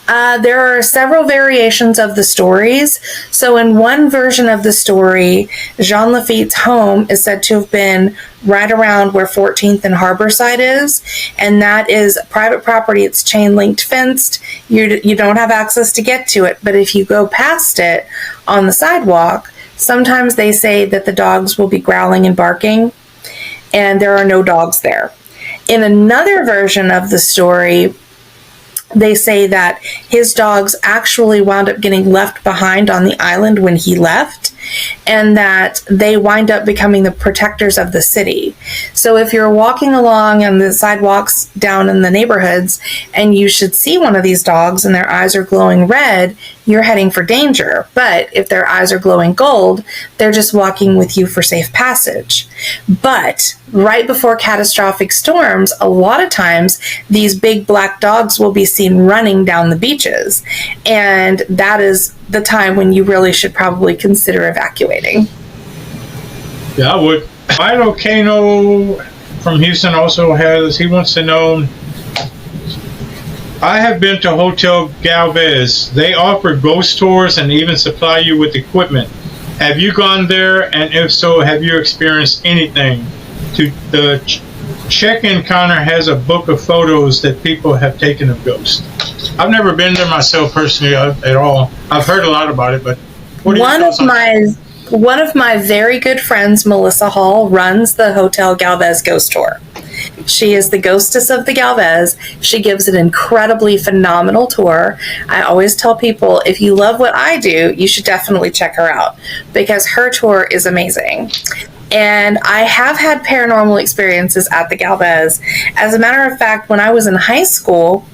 There are several variations of the stories. So in one version of the story, Jean Lafitte's home is said to have been right around where 14th and Harborside is, and that is private property. It's chain-linked fenced. You don't have access to get to it, but if you go past it on the sidewalk, sometimes they say that the dogs will be growling and barking, and there are no dogs there. In another version of the story, They say that his dogs actually wound up getting left behind on the island when he left, and that they wind up becoming the protectors of the city. So if you're walking along on the sidewalks down in the neighborhoods and you should see one of these dogs and their eyes are glowing red, you're heading for danger. But if their eyes are glowing gold, they're just walking with you for safe passage. But right before catastrophic storms, a lot of times these big black dogs will be seen running down the beaches. And that is the time when you really should probably consider evacuating. Yeah, I would. Milo Kano from Houston also he wants to know, I have been to Hotel Galvez. They offer ghost tours and even supply you with equipment. Have you gone there? And if so, have you experienced anything? The check-in counter has a book of photos that people have taken of ghosts. I've never been there myself personally at all. I've heard a lot about it, but what are your thoughts on that? One of my very good friends, Melissa Hall, runs the Hotel Galvez Ghost Tour. She is the ghostess of the Galvez. She gives an incredibly phenomenal tour. I always tell people, if you love what I do, you should definitely check her out because her tour is amazing. And I have had paranormal experiences at the Galvez. As a matter of fact, when I was in high school,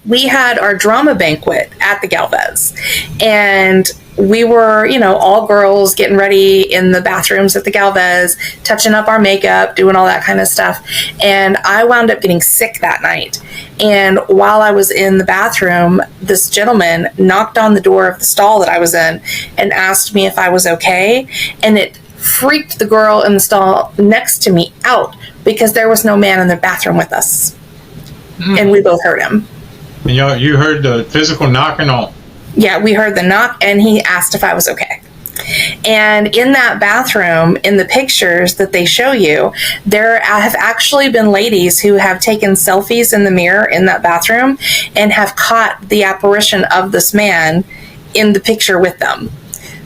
we had our drama banquet at the Galvez. And we were, all girls getting ready in the bathrooms at the Galvez, touching up our makeup, doing all that kind of stuff. And I wound up getting sick that night. And while I was in the bathroom, this gentleman knocked on the door of the stall that I was in and asked me if I was okay. And it freaked the girl in the stall next to me out because there was no man in the bathroom with us. And we both heard him. And you heard the physical knocking on? Yeah, we heard the knock, and he asked if I was okay. And in that bathroom, in the pictures that they show you, there have actually been ladies who have taken selfies in the mirror in that bathroom and have caught the apparition of this man in the picture with them.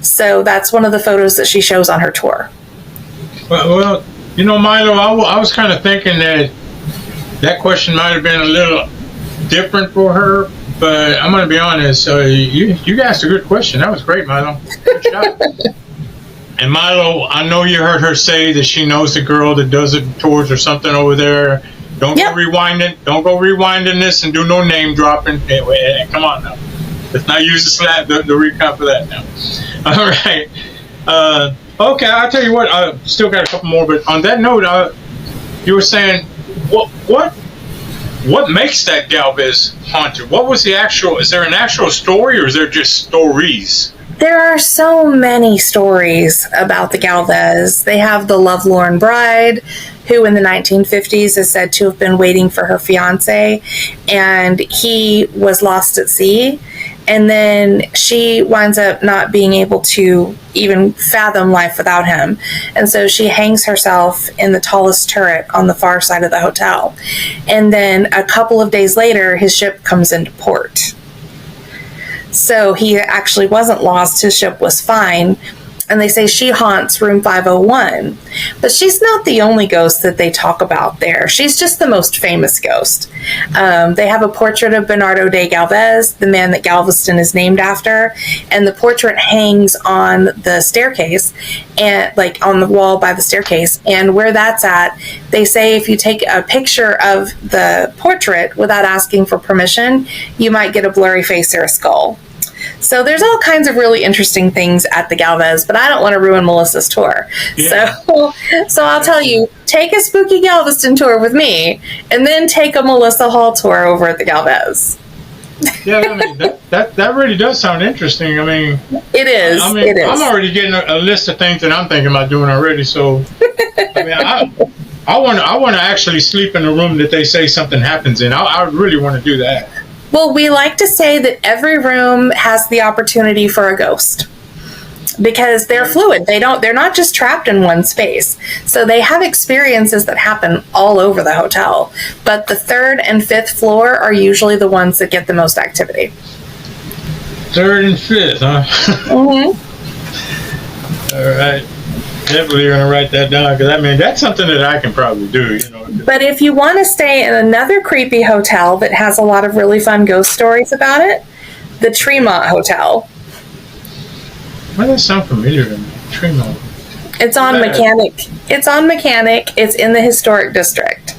So that's one of the photos that she shows on her tour. Well, Milo, I was kind of thinking that question might have been a little different for her, but I'm going to be honest. You asked a good question. That was great, Milo. Good job. And Milo, I know you heard her say that she knows the girl that does the tours or something over there. Don't go rewinding. Don't go rewinding this and do no name dropping. Hey, come on now. Let's not use the recap for that now. All right. Okay, I'll tell you what. I still got a couple more, but on that note, you were saying what makes that Galvez haunted? What was the actual? Is there an actual story, or is there just stories? There are so many stories about the Galvez. They have the lovelorn bride, who in the 1950s is said to have been waiting for her fiance, and he was lost at sea. And then she winds up not being able to even fathom life without him. And so she hangs herself in the tallest turret on the far side of the hotel. And then a couple of days later, his ship comes into port. So he actually wasn't lost. His ship was fine. And they say she haunts room 501. But she's not the only ghost that they talk about there. She's just the most famous ghost. They have a portrait of Bernardo de Galvez, the man that Galveston is named after. And the portrait hangs on the staircase, and like on the wall by the staircase. And where that's at, they say if you take a picture of the portrait without asking for permission, you might get a blurry face or a skull. So there's all kinds of really interesting things at the Galvez, but I don't want to ruin Melissa's tour. Yeah. So I'll tell you, take a spooky Galveston tour with me, and then take a Melissa Hall tour over at the Galvez. Yeah, I mean, that really does sound interesting. I mean, it is. It is. I'm already getting a list of things that I'm thinking about doing already. So, I mean, I want to actually sleep in a room that they say something happens in. I really want to do that. Well, we like to say that every room has the opportunity for a ghost because they're fluid. They're not just trapped in one space. So they have experiences that happen all over the hotel. But the 3rd and 5th floor are usually the ones that get the most activity. 3rd and 5th, huh? Mm-hmm. All right. definitely going to write that down, because I mean that's something that I can probably do. But if you want to stay in another creepy hotel that has a lot of really fun ghost stories about it, the Tremont Hotel. Why does that sound familiar to me? Tremont. It's on Mechanic. It's on Mechanic. It's in the historic district,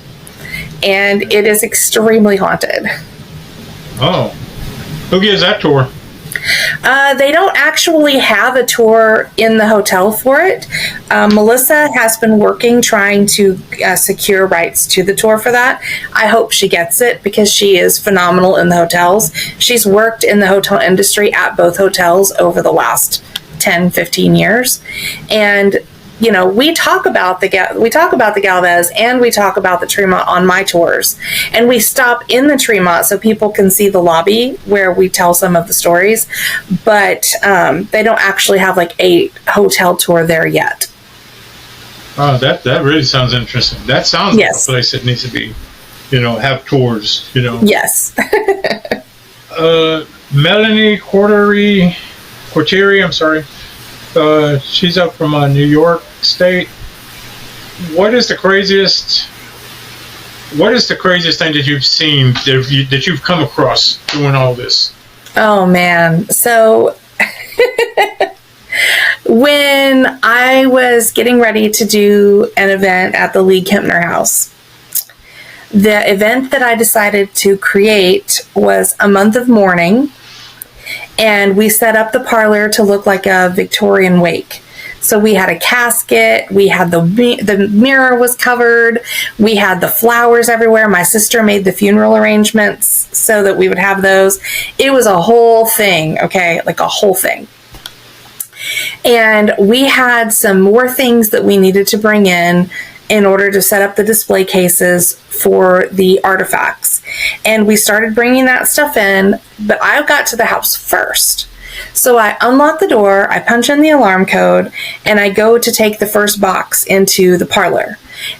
and it is extremely haunted. Oh, who gives that tour? They don't actually have a tour in the hotel for it. Melissa has been working trying to secure rights to the tour for that. I hope she gets it because she is phenomenal in the hotels. She's worked in the hotel industry at both hotels over the last 10, 15 years. And we talk about the Galvez and we talk about the Tremont on my tours, and we stop in the Tremont so people can see the lobby where we tell some of the stories, but they don't actually have like a hotel tour there yet. Oh, that really sounds interesting. That sounds like a place that needs to be, have tours. Yes. Melanie Quartieri, I'm sorry. She's up from New York State. What is the craziest thing that you've seen that you've come across doing all this? Oh man. So when I was getting ready to do an event at the League-Kempner House, the event that I decided to create was a month of mourning. And we set up the parlor to look like a Victorian wake. So we had a casket, we had the mirror was covered, we had the flowers everywhere. My sister made the funeral arrangements so that we would have those. It was a whole thing, okay? Like a whole thing. And we had some more things that we needed to bring in order to set up the display cases for the artifacts. And we started bringing that stuff in, but I got to the house first. So I unlock the door, I punch in the alarm code, and I go to take the first box into the parlor.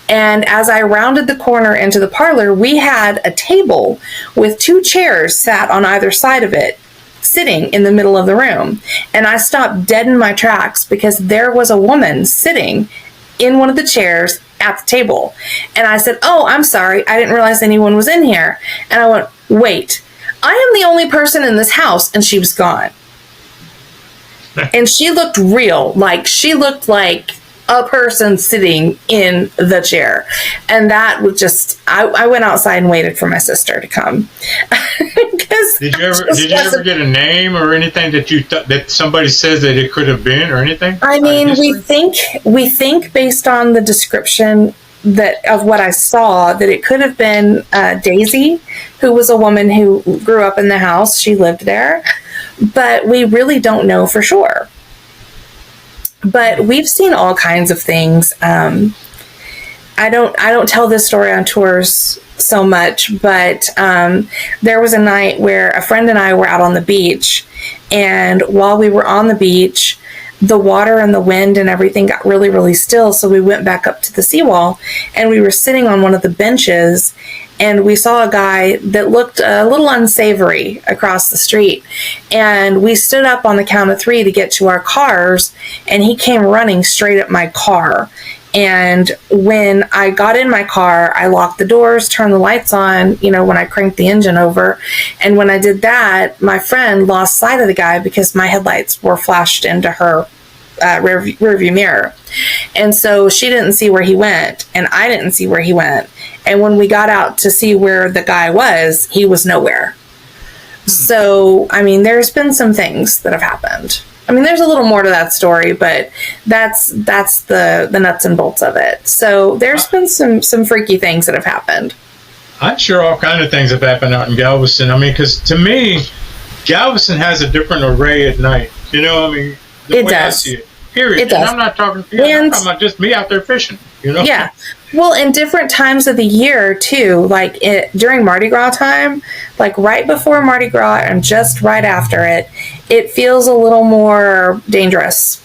And as I rounded the corner into the parlor, we had a table with 2 chairs sat on either side of it, sitting in the middle of the room. And I stopped dead in my tracks because there was a woman sitting in one of the chairs at the table. And I said, "Oh, I'm sorry. I didn't realize anyone was in here." And I went, "Wait, I am the only person in this house." And she was gone. And she looked real. Like she looked like a person sitting in the chair. And that was just, I went outside and waited for my sister to come. Did you ever get a name or anything that that somebody says that it could have been or anything? I mean, we think based on the description of what I saw that it could have been Daisy, who was a woman who grew up in the house. She lived there, but we really don't know for sure. But we've seen all kinds of things. I don't tell this story on tours so much, but there was a night where a friend and I were out on the beach, and while we were on the beach, the water and the wind and everything got really, really still. So we went back up to the seawall, and we were sitting on one of the benches, and we saw a guy that looked a little unsavory across the street. And we stood up on the count of 3 to get to our cars, and he came running straight at my car. And when I got in my car, I locked the doors, turned the lights on, when I cranked the engine over. And when I did that, my friend lost sight of the guy because my headlights were flashed into her rearview mirror. And so she didn't see where he went, and I didn't see where he went. And when we got out to see where the guy was, he was nowhere. So, I mean, there's been some things that have happened. I mean, there's a little more to that story, but that's the nuts and bolts of it. So there's been some freaky things that have happened. I'm sure all kinds of things have happened out in Galveston. I mean, because to me, Galveston has a different array at night. The it way does. I see it. Period. It does. And I'm not talking about just me out there fishing. Yeah. Well, in different times of the year too, like during Mardi Gras time, like right before Mardi Gras and just right after it, it feels a little more dangerous.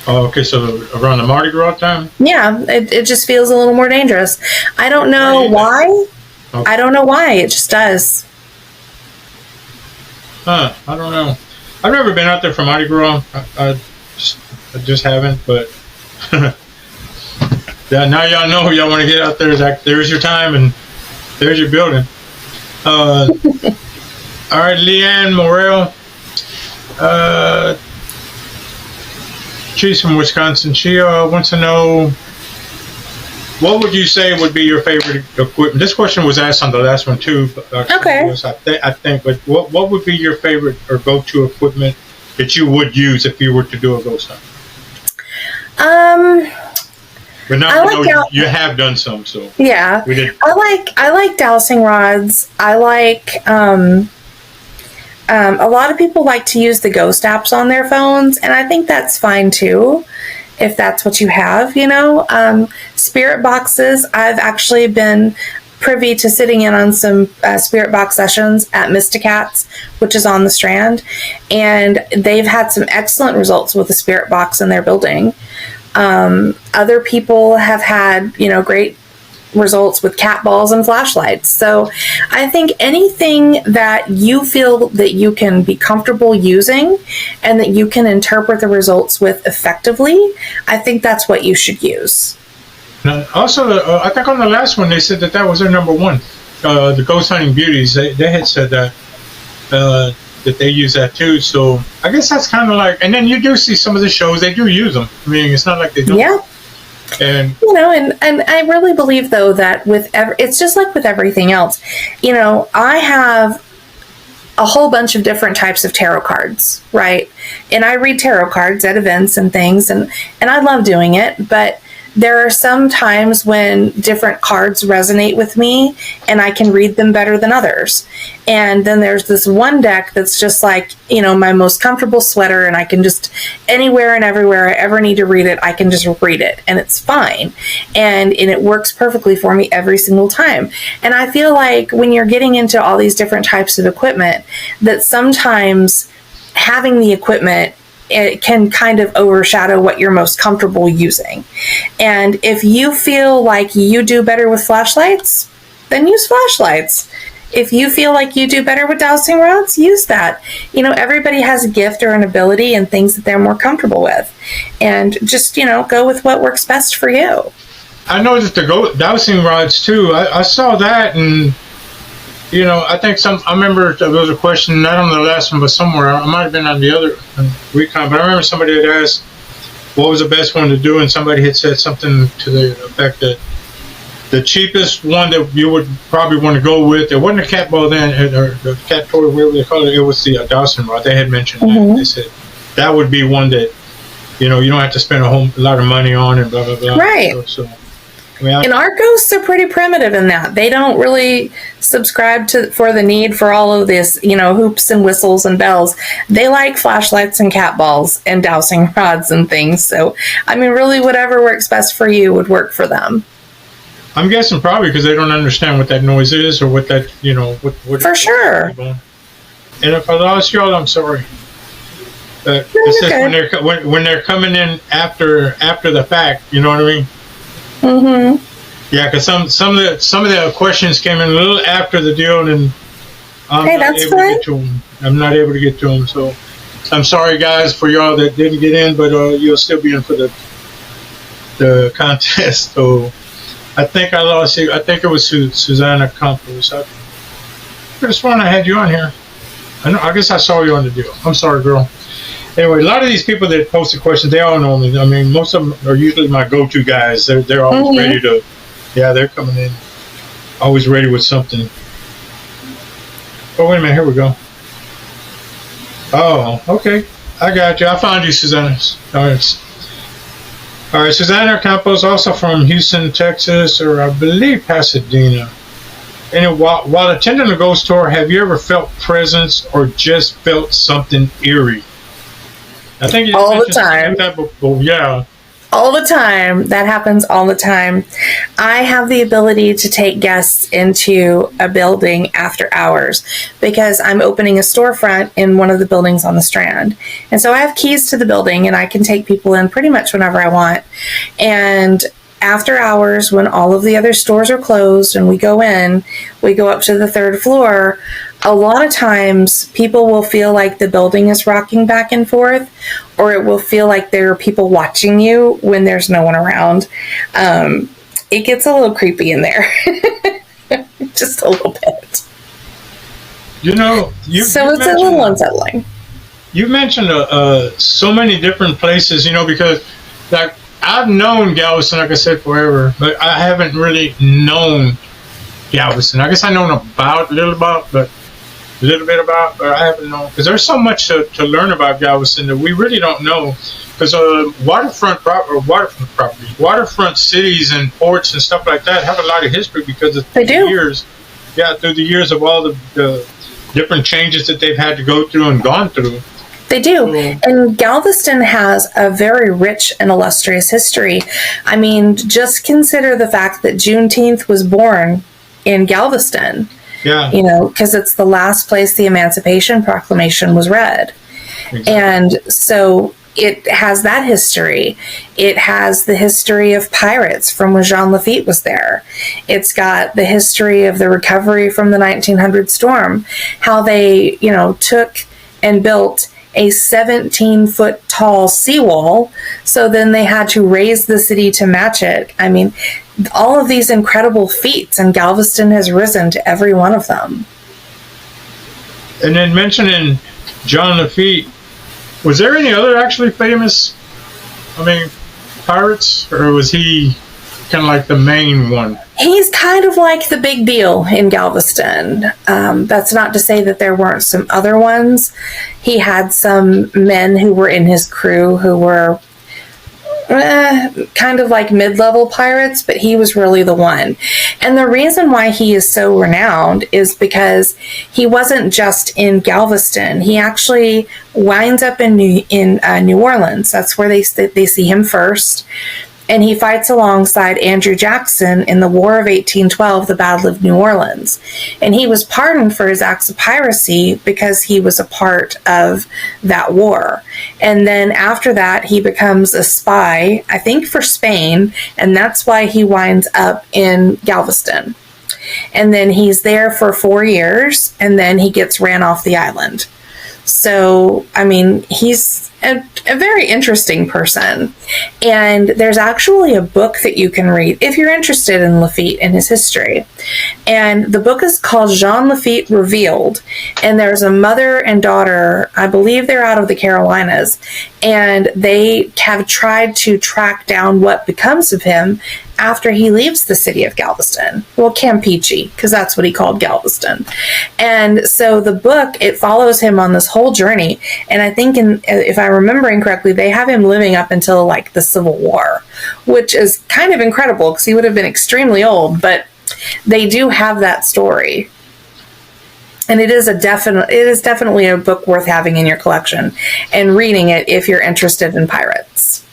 Oh, okay. So around the Mardi Gras time? Yeah, it just feels a little more dangerous. I don't know why. Okay. I don't know why. It just does. I don't know. I've never been out there for Mardi Gras. I just haven't, but yeah, now y'all know y'all want to get out there. There's your time and there's your building. All right, Leanne Morel. She's from Wisconsin. She wants to know, what would you say would be your favorite equipment? This question was asked on the last one too. Okay. I think, but what would be your favorite or go-to equipment that you would use if you were to do a ghost hunt? But now you have done some, so yeah. We did. I like dowsing rods. I like a lot of people like to use the ghost apps on their phones, and I think that's fine too, if that's what you have. Spirit boxes. I've actually been privy to sitting in on some spirit box sessions at Mysticats, which is on the Strand, and they've had some excellent results with the spirit box in their building. Other people have had, great results with cat balls and flashlights. So I think anything that you feel that you can be comfortable using and that you can interpret the results with effectively, I think that's what you should use. Now, also, I think on the last one, they said that was their number one. The Ghost Hunting Beauties, they had said that they use that too. So I guess that's kind of like, and then you do see some of the shows, they do use them. I mean, it's not like they don't. Yeah. And and I really believe though that it's just like with everything else. I have a whole bunch of different types of tarot cards, right? And I read tarot cards at events and things, and I love doing it, but there are some times when different cards resonate with me and I can read them better than others. And then there's this one deck that's just like, my most comfortable sweater, and I can just, anywhere and everywhere I ever need to read it, I can just read it and it's fine. And it works perfectly for me every single time. And I feel like when you're getting into all these different types of equipment, that sometimes having the equipment, it can kind of overshadow what you're most comfortable using. And if you feel like you do better with flashlights, then use flashlights. If you feel like you do better with dowsing rods, use that. Everybody has a gift or an ability and things that they're more comfortable with. And just, go with what works best for you. I know that the dowsing rods too, I saw that, and I think I remember there was a question, not on the last one, but somewhere, I might have been on the other recon, but I remember somebody had asked what was the best one to do, and somebody had said something to the effect that the cheapest one that you would probably want to go with, it wasn't a cat ball then, or the cat toy, whatever they call it, it was the dowsing rod. They had mentioned that. They said that would be one that, you don't have to spend a lot of money on, and blah, blah, blah. Right. So and our ghosts are pretty primitive in that. They don't really subscribe for the need for all of this, hoops and whistles and bells. They like flashlights and cat balls and dowsing rods and things. So, really whatever works best for you would work for them. I'm guessing probably because they don't understand what that noise is or what that, what for sure. And if I lost y'all, I'm sorry. This is when they're coming in after the fact, you know what I mean? Mm-hmm. Yeah, because some of the questions came in a little after the deal, and I'm not able to get to them. I'm not able to get to them, so I'm sorry, guys, for y'all that didn't get in, but you'll still be in for the contest. So I think I lost you. I think it was Susanna Campos. I just wanted I had you on here. I guess I saw you on the deal. I'm sorry, girl. Anyway, a lot of these people that posted questions, they all know me. Most of them are usually my go-to guys. They're always ready to, they're coming in, always ready with something. Oh, wait a minute, here we go. Oh, okay, I got you. I found you, Susanna. All right, Susanna Campos, also from Houston, Texas, or I believe Pasadena. And while attending a ghost tour, have you ever felt presence or just felt something eerie? I think you all the time. That before. Yeah. All the time. That happens all the time. I have the ability to take guests into a building after hours because I'm opening a storefront in one of the buildings on the Strand. And so I have keys to the building and I can take people in pretty much whenever I want. And after hours, when all of the other stores are closed and we go up to the third floor, a lot of times people will feel like the building is rocking back and forth, or it will feel like there are people watching you when there's no one around. It gets a little creepy in there. Just a little bit. You know, it's a little unsettling. You mentioned so many different places, because like I've known Galveston, like I said, forever, but I haven't really known Galveston. I guess I know a little bit about, but I haven't known, because there's so much to learn about Galveston that we really don't know. Because waterfront properties, waterfront cities and ports and stuff like that have a lot of history because of through the years of all the different changes that they've had to go through and gone through. They do. And Galveston has a very rich and illustrious history. I mean, just consider the fact that Juneteenth was born in Galveston. Yeah. Because it's the last place the Emancipation Proclamation was read. Exactly. And so it has that history. It has the history of pirates from when Jean Lafitte was there. It's got the history of the recovery from the 1900 storm, how they, took and built a 17-foot tall seawall, so then they had to raise the city to match it. I mean, all of these incredible feats, and Galveston has risen to every one of them. And then mentioning Jean Lafitte, was there any other actually famous, pirates, or was he kind of like the main one? He's kind of like the big deal in Galveston. That's not to say that there weren't some other ones. He had some men who were in his crew who were kind of like mid-level pirates, but he was really the one. And the reason why he is so renowned is because he wasn't just in Galveston. He actually winds up in New Orleans. That's where they see him first. And he fights alongside Andrew Jackson in the War of 1812, the Battle of New Orleans. And he was pardoned for his acts of piracy because he was a part of that war. And then after that, he becomes a spy, I think for Spain, and that's why he winds up in Galveston. And then he's there for 4 years, and then he gets ran off the island. So, he's a very interesting person. And there's actually a book that you can read if you're interested in Lafitte and his history. And the book is called Jean Lafitte Revealed. And there's a mother and daughter, I believe they're out of the Carolinas, and they have tried to track down what becomes of him after he leaves the city of Galveston. Well, Campeche, because that's what he called Galveston. And so the book, it follows him on this whole journey. And I think, if I'm remembering correctly, they have him living up until like the Civil War, which is kind of incredible because he would have been extremely old, but they do have that story. And it is definitely a book worth having in your collection and reading it if you're interested in pirates.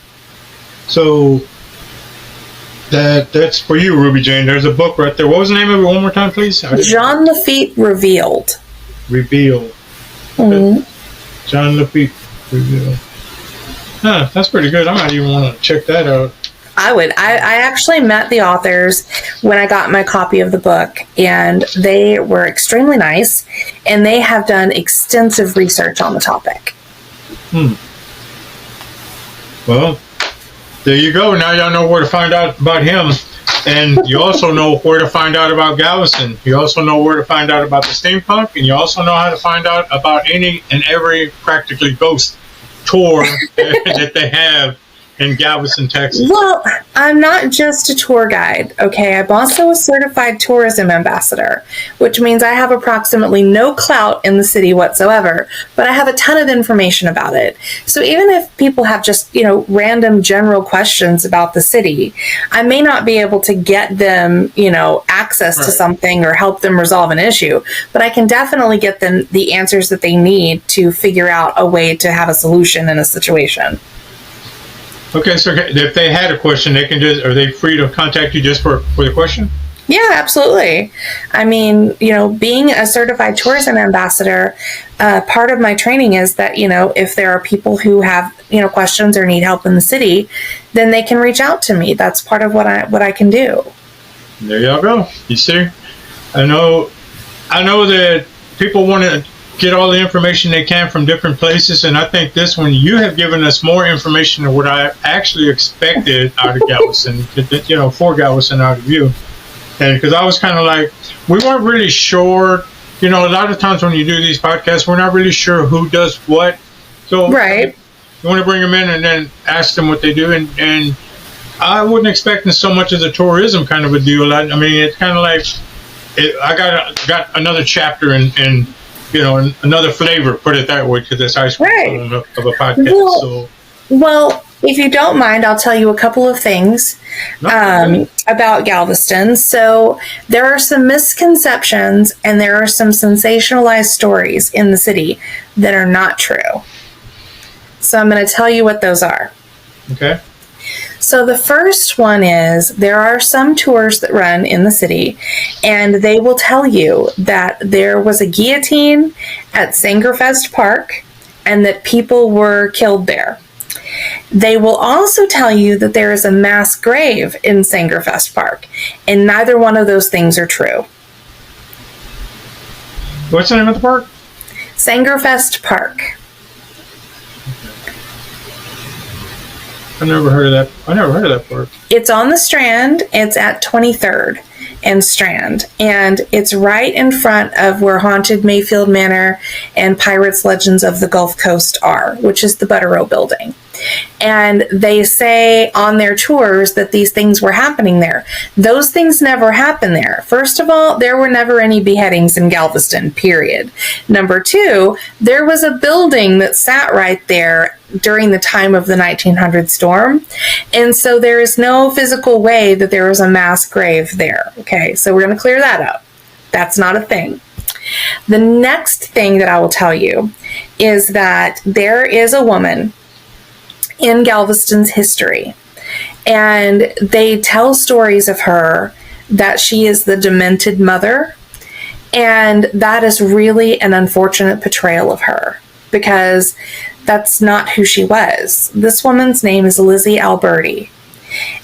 So that's for you, Ruby Jane. There's a book right there. What was the name of it one more time, please? Jean Lafitte Revealed. Revealed. Mm-hmm. Jean Lafitte Revealed. That's pretty good. I might even want to check that out. I would. I actually met the authors when I got my copy of the book, and they were extremely nice, and they have done extensive research on the topic. Well, there you go. Now y'all know where to find out about him. And you also know where to find out about Galveston. You also know where to find out about the steampunk. And you also know how to find out about any and every practically ghost tour that they have in Galveston, Texas. Well, I'm not just a tour guide, okay? I'm also a certified tourism ambassador, which means I have approximately no clout in the city whatsoever, but I have a ton of information about it. So even if people have just, random general questions about the city, I may not be able to get them, access to something or help them resolve an issue, but I can definitely get them the answers that they need to figure out a way to have a solution in a situation. Okay, so if they had a question, are they free to contact you just for the question? Yeah, absolutely. Being a certified tourism ambassador, part of my training is that, if there are people who have, questions or need help in the city, then they can reach out to me. That's part of what I can do. There y'all go. You see, I know that people want to get all the information they can from different places, and I think this one, you have given us more information than what I actually expected out of Galveston, for Galveston out of you. And because I was kind of like, we weren't really sure, a lot of times when you do these podcasts, we're not really sure who does what. So right. You want to bring them in and then ask them what they do, and I wasn't expecting so much as a tourism kind of a deal. I mean, it's kind of like I got another chapter in another flavor. Put it that way, because it's ice cream of a podcast. Well, if you don't mind, I'll tell you a couple of things about Galveston. So there are some misconceptions and there are some sensationalized stories in the city that are not true. So I'm going to tell you what those are. Okay. So the first one is there are some tours that run in the city, and they will tell you that there was a guillotine at Sangerfest Park and that people were killed there. They will also tell you that there is a mass grave in Sangerfest Park, and neither one of those things are true. What's the name of the park? Sangerfest Park. I never heard of that park. It's on the Strand. It's at 23rd and Strand. And it's right in front of where Haunted Mayfield Manor and Pirates Legends of the Gulf Coast are, which is the Butterow building. And they say on their tours that these things were happening there. Those things never happened there. First of all, there were never any beheadings in Galveston, period. Number two, there was a building that sat right there during the time of the 1900 storm. And so there is no physical way that there was a mass grave there. Okay, so we're going to clear that up. That's not a thing. The next thing that I will tell you is that there is a woman in Galveston's history, and they tell stories of her that she is the demented mother, and that is really an unfortunate portrayal of her, because that's not who she was. This woman's name is Lizzie Alberti,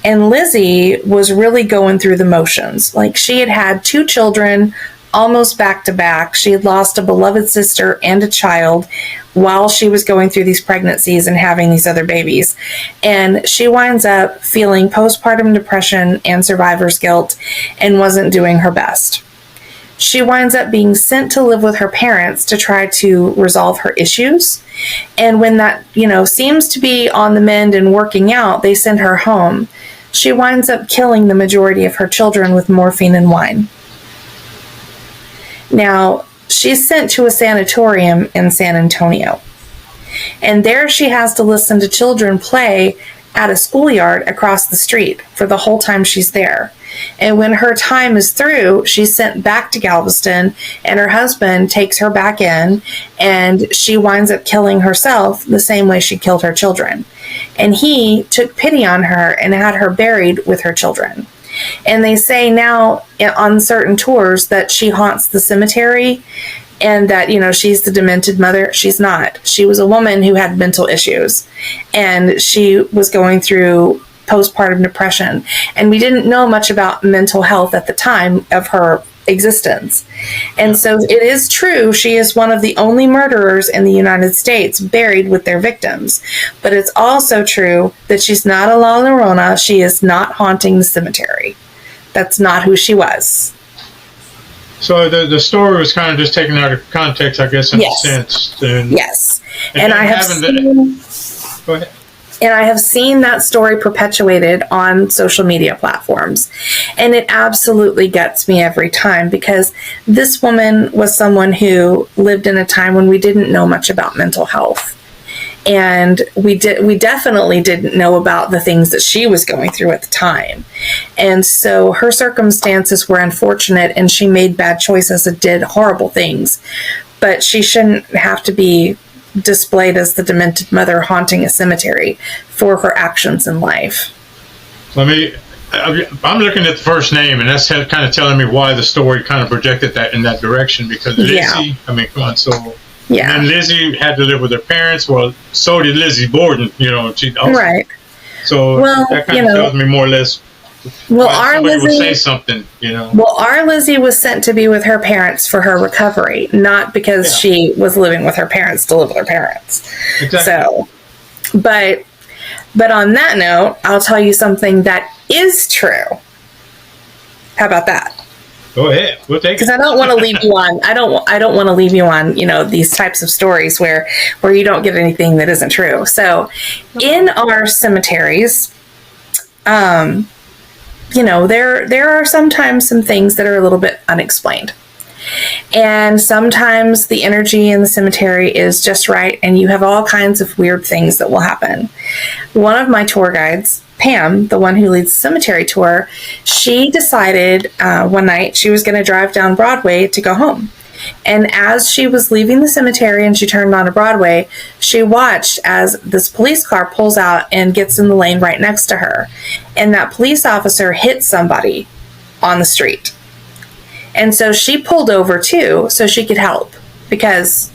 and Lizzie was really going through the motions. Like, she had had 2 children almost back to back. She had lost a beloved sister and a child while she was going through these pregnancies and having these other babies. And she winds up feeling postpartum depression and survivor's guilt and wasn't doing her best. She winds up being sent to live with her parents to try to resolve her issues. And when that, seems to be on the mend and working out, they send her home. She winds up killing the majority of her children with morphine and wine. Now, she's sent to a sanatorium in San Antonio. And there she has to listen to children play at a schoolyard across the street for the whole time she's there. And when her time is through, she's sent back to Galveston, and her husband takes her back in, and she winds up killing herself the same way she killed her children. And he took pity on her and had her buried with her children. And they say now on certain tours that she haunts the cemetery, and that, she's the demented mother. She's not. She was a woman who had mental issues, and she was going through postpartum depression. And we didn't know much about mental health at the time of her existence. And so it is true, she is one of the only murderers in the United States buried with their victims. But it's also true that she's not a La Llorona. She is not haunting the cemetery. That's not who she was. So the story was kind of just taken out of context, I guess, in a sense. Yes. And I have seen... Go ahead. And I have seen that story perpetuated on social media platforms. And it absolutely gets me every time, because this woman was someone who lived in a time when we didn't know much about mental health. And we definitely didn't know about the things that she was going through at the time. And so her circumstances were unfortunate, and she made bad choices and did horrible things. But she shouldn't have to be displayed as the demented mother haunting a cemetery for her actions in life. I'm looking at the first name, and that's kind of telling me why the story kind of projected that in that direction, because Lizzie, come on, so yeah. And Lizzie had to live with her parents. Well, so did Lizzie Borden, she also, right. So that kind of tells me more or less Well, our somebody would say Lizzie, something, you know. well, our Lizzie was sent to be with her parents for her recovery, not because Yeah. she was living with her parents to live with her parents. Exactly. So, but on that note, I'll tell you something that is true. How about that? Go ahead. We'll take it. Because I don't want to leave you on. I don't want to leave you on. These types of stories where you don't get anything that isn't true. So, in our cemeteries, there are sometimes some things that are a little bit unexplained, and sometimes the energy in the cemetery is just right, and you have all kinds of weird things that will happen. One of my tour guides, Pam, the one who leads the cemetery tour, she decided one night she was going to drive down Broadway to go home. And as she was leaving the cemetery and she turned onto Broadway, she watched as this police car pulls out and gets in the lane right next to her. And that police officer hit somebody on the street. And so she pulled over too so she could help because,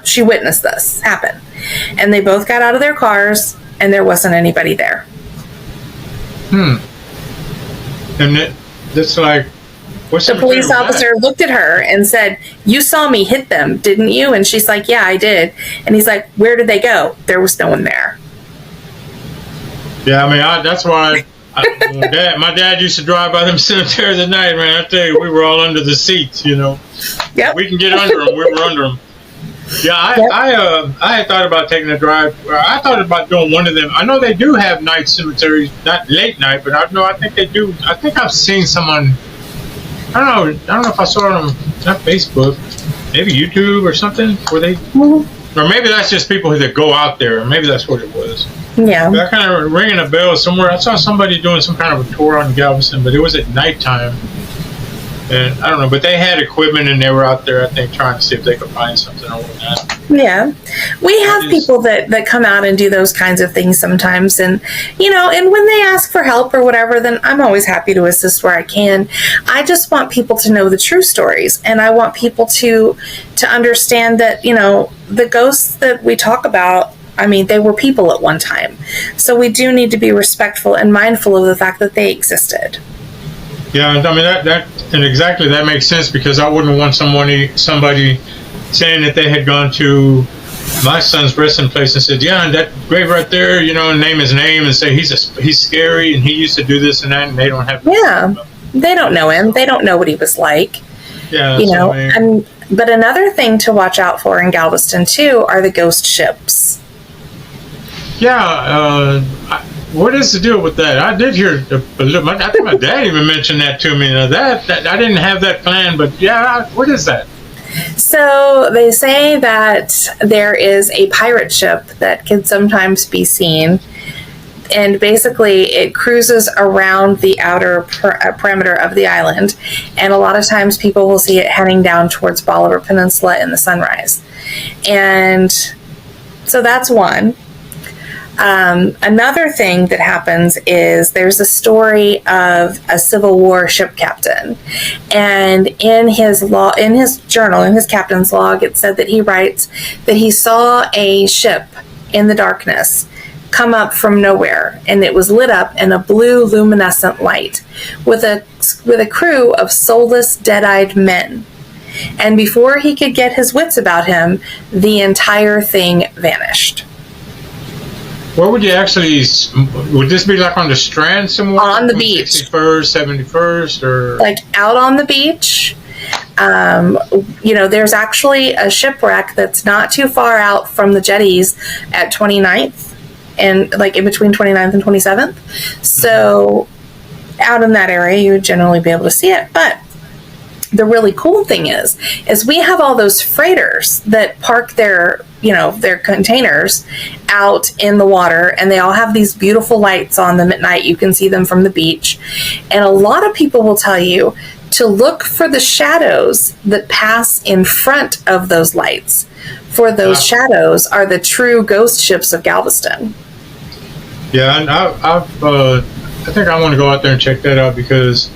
she witnessed this happen. And they both got out of their cars and there wasn't anybody there. And that's like, what's the police officer looked at her and said, "You saw me hit them, didn't you?" And she's like, "Yeah, I did." And he's like, "Where did they go?" There was no one there. Yeah, I mean, that's why my dad used to drive by them cemeteries at night, man. I tell you, we were all under the seats, Yep. We can get under them. We were under them. Yeah, I had thought about taking a drive. I thought about doing one of them. I know they do have night cemeteries, not late night, but I think they do. I think I've seen someone. I don't know if I saw it on not Facebook, maybe YouTube or something, where they, or maybe that's just people that go out there. Maybe that's what it was. Yeah. That kind of ringing a bell somewhere. I saw somebody doing some kind of a tour on Galveston, but it was at nighttime. And I don't know, but they had equipment and they were out there, I think, trying to see if they could find something or whatnot. Yeah. We have people that come out and do those kinds of things sometimes. And, and when they ask for help or whatever, then I'm always happy to assist where I can. I just want people to know the true stories. And I want people to understand that, the ghosts that we talk about, I mean, they were people at one time. So we do need to be respectful and mindful of the fact that they existed. Yeah, I mean and exactly that makes sense because I wouldn't want somebody saying that they had gone to my son's resting place and said, "Yeah, and that grave right there, and name his name and say he's scary and he used to do this and that," and they don't have. Yeah, they don't know him. They don't know what he was like. Yeah, But another thing to watch out for in Galveston too are the ghost ships. Yeah. What is the deal with that? I did hear I think my dad even mentioned that to me. That I didn't have that plan, but yeah, what is that? So they say that there is a pirate ship that can sometimes be seen, and basically it cruises around the outer perimeter of the island, and a lot of times people will see it heading down towards Bolivar Peninsula in the sunrise. And so that's one. Another thing that happens is there's a story of a Civil War ship captain, and in his journal, in his captain's log, it said that he writes that he saw a ship in the darkness come up from nowhere, and it was lit up in a blue luminescent light with a crew of soulless, dead-eyed men. And before he could get his wits about him, the entire thing vanished. Where would would this be like on the Strand somewhere? On the beach. 61st, 71st, or? Like out on the beach. There's actually a shipwreck that's not too far out from the jetties at 29th and like in between 29th and 27th. So out in that area, you would generally be able to see it. But the really cool thing is we have all those freighters that park their containers out in the water, and they all have these beautiful lights on them at night. You can see them from the beach. And a lot of people will tell you to look for the shadows that pass in front of those lights. For those shadows are the true ghost ships of Galveston. Yeah, and I think I want to go out there and check that out because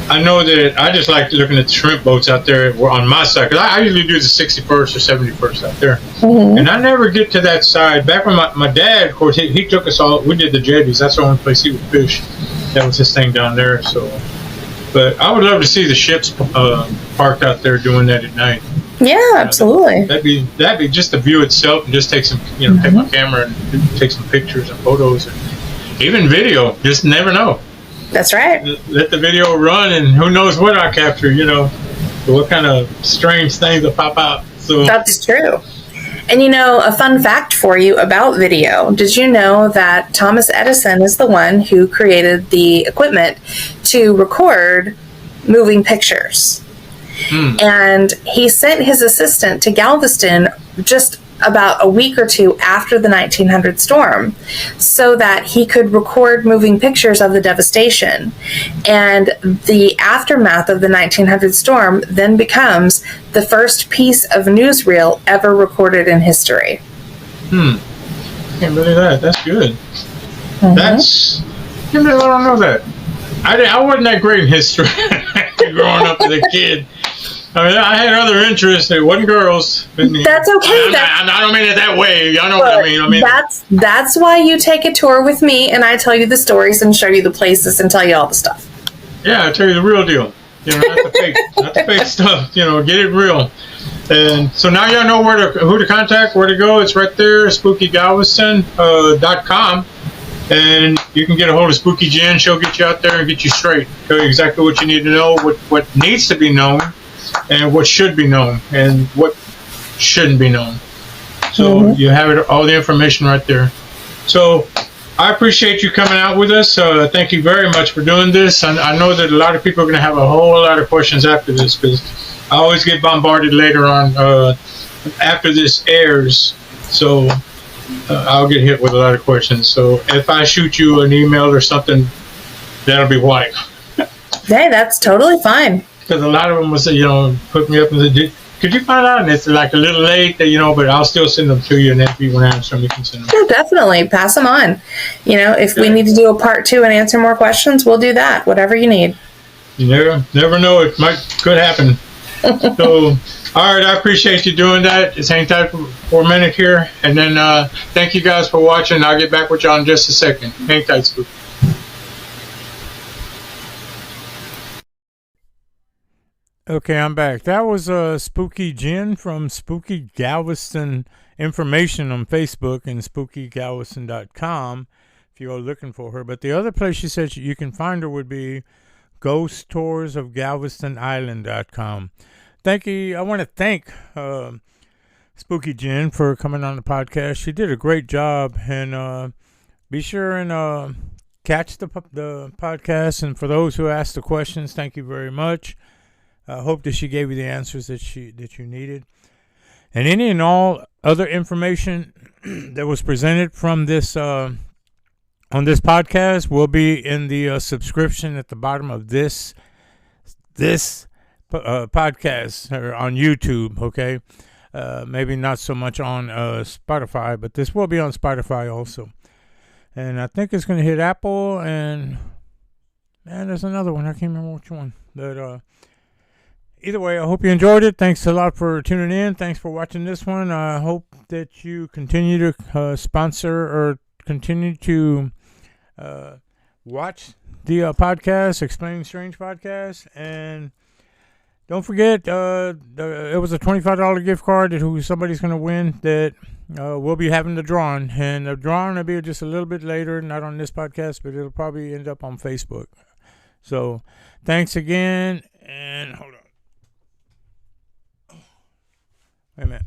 I know that I just like looking at the shrimp boats out there on my side because I usually do the 61st or 71st out there. Mm-hmm. And I never get to that side. Back when my dad, of course, he took us all, we did the jetties. That's the only place he would fish. That was his thing down there. So, but I would love to see the ships parked out there doing that at night. Yeah, absolutely. That'd be just the view itself, and just take some, take my camera and take some pictures and photos, and even video. Just never know. That's right. Let the video run, and who knows what I capture. What kind of strange things will pop out. So that's true. And a fun fact for you about video. Did you know that Thomas Edison is the one who created the equipment to record moving pictures? And he sent his assistant to Galveston just about a week or two after the 1900 storm so that he could record moving pictures of the devastation. And the aftermath of the 1900 storm then becomes the first piece of newsreel ever recorded in history. Can't believe that. That's good. I don't know that. I wasn't that great in history growing up as a kid. I mean, I had other interests. It wasn't girls. That's okay. I don't mean it that way. Y'all know what I mean. That's why you take a tour with me, and I tell you the stories and show you the places and tell you all the stuff. Yeah, I tell you the real deal. Not the fake stuff. Get it real. And so now y'all know who to contact, where to go. It's right there, spookygalveston.com. And you can get a hold of Spooky Jen. She'll get you out there and get you straight. Tell you exactly what you need to know, what needs to be known, and what should be known, and what shouldn't be known. So you have all the information right there. So I appreciate you coming out with us. Thank you very much for doing this. I know that a lot of people are going to have a whole lot of questions after this, because I always get bombarded later on after this airs. So I'll get hit with a lot of questions. So if I shoot you an email or something, that'll be why. Hey, that's totally fine. Because a lot of them will say, put me up and say, could you find out? And it's like a little late, but I'll still send them to you. And if you want to answer them, you can send them. Yeah, definitely. Pass them on. If we need to do a part 2 and answer more questions, we'll do that. Whatever you need. You never know. It could happen. So, all right. I appreciate you doing that. Just hang tight for a minute here. And then thank you guys for watching. I'll get back with y'all in just a second. Hang tight, Spook. Okay, I'm back. That was Spooky Jen from Spooky Galveston Information on Facebook and spookygalveston.com if you are looking for her. But the other place she said you can find her would be ghosttoursofgalvestonisland.com. Thank you. I want to thank Spooky Jen for coming on the podcast. She did a great job, and be sure and catch the podcast. And for those who asked the questions, thank you very much. I hope that she gave you the answers that you needed. And any and all other information that was presented from this on this podcast will be in the subscription at the bottom of this podcast or on YouTube. Okay, maybe not so much on Spotify, but this will be on Spotify also. And I think it's going to hit Apple, and there's another one. I can't remember which one, but. Either way, I hope you enjoyed it. Thanks a lot for tuning in. Thanks for watching this one. I hope that you continue to sponsor or continue to watch the podcast, Explaining Strange Podcast. And don't forget, it was a $25 gift card that somebody's going to win that we'll be having the drawing. And the drawing will be just a little bit later, not on this podcast, but it'll probably end up on Facebook. So thanks again, and hold on. Wait a minute.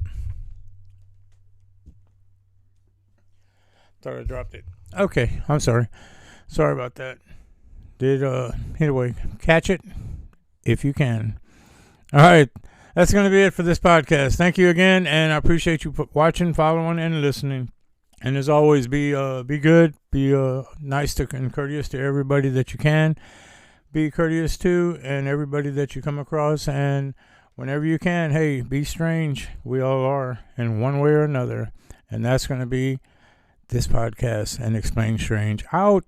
Thought I dropped it. Okay, I'm sorry. Sorry about that. Anyway, catch it if you can. All right, that's going to be it for this podcast. Thank you again, and I appreciate you watching, following, and listening. And as always, be good, be nice and courteous to everybody that you can be courteous to, and everybody that you come across, and whenever you can, hey, be strange. We all are in one way or another. And that's going to be this podcast and Explain Strange out.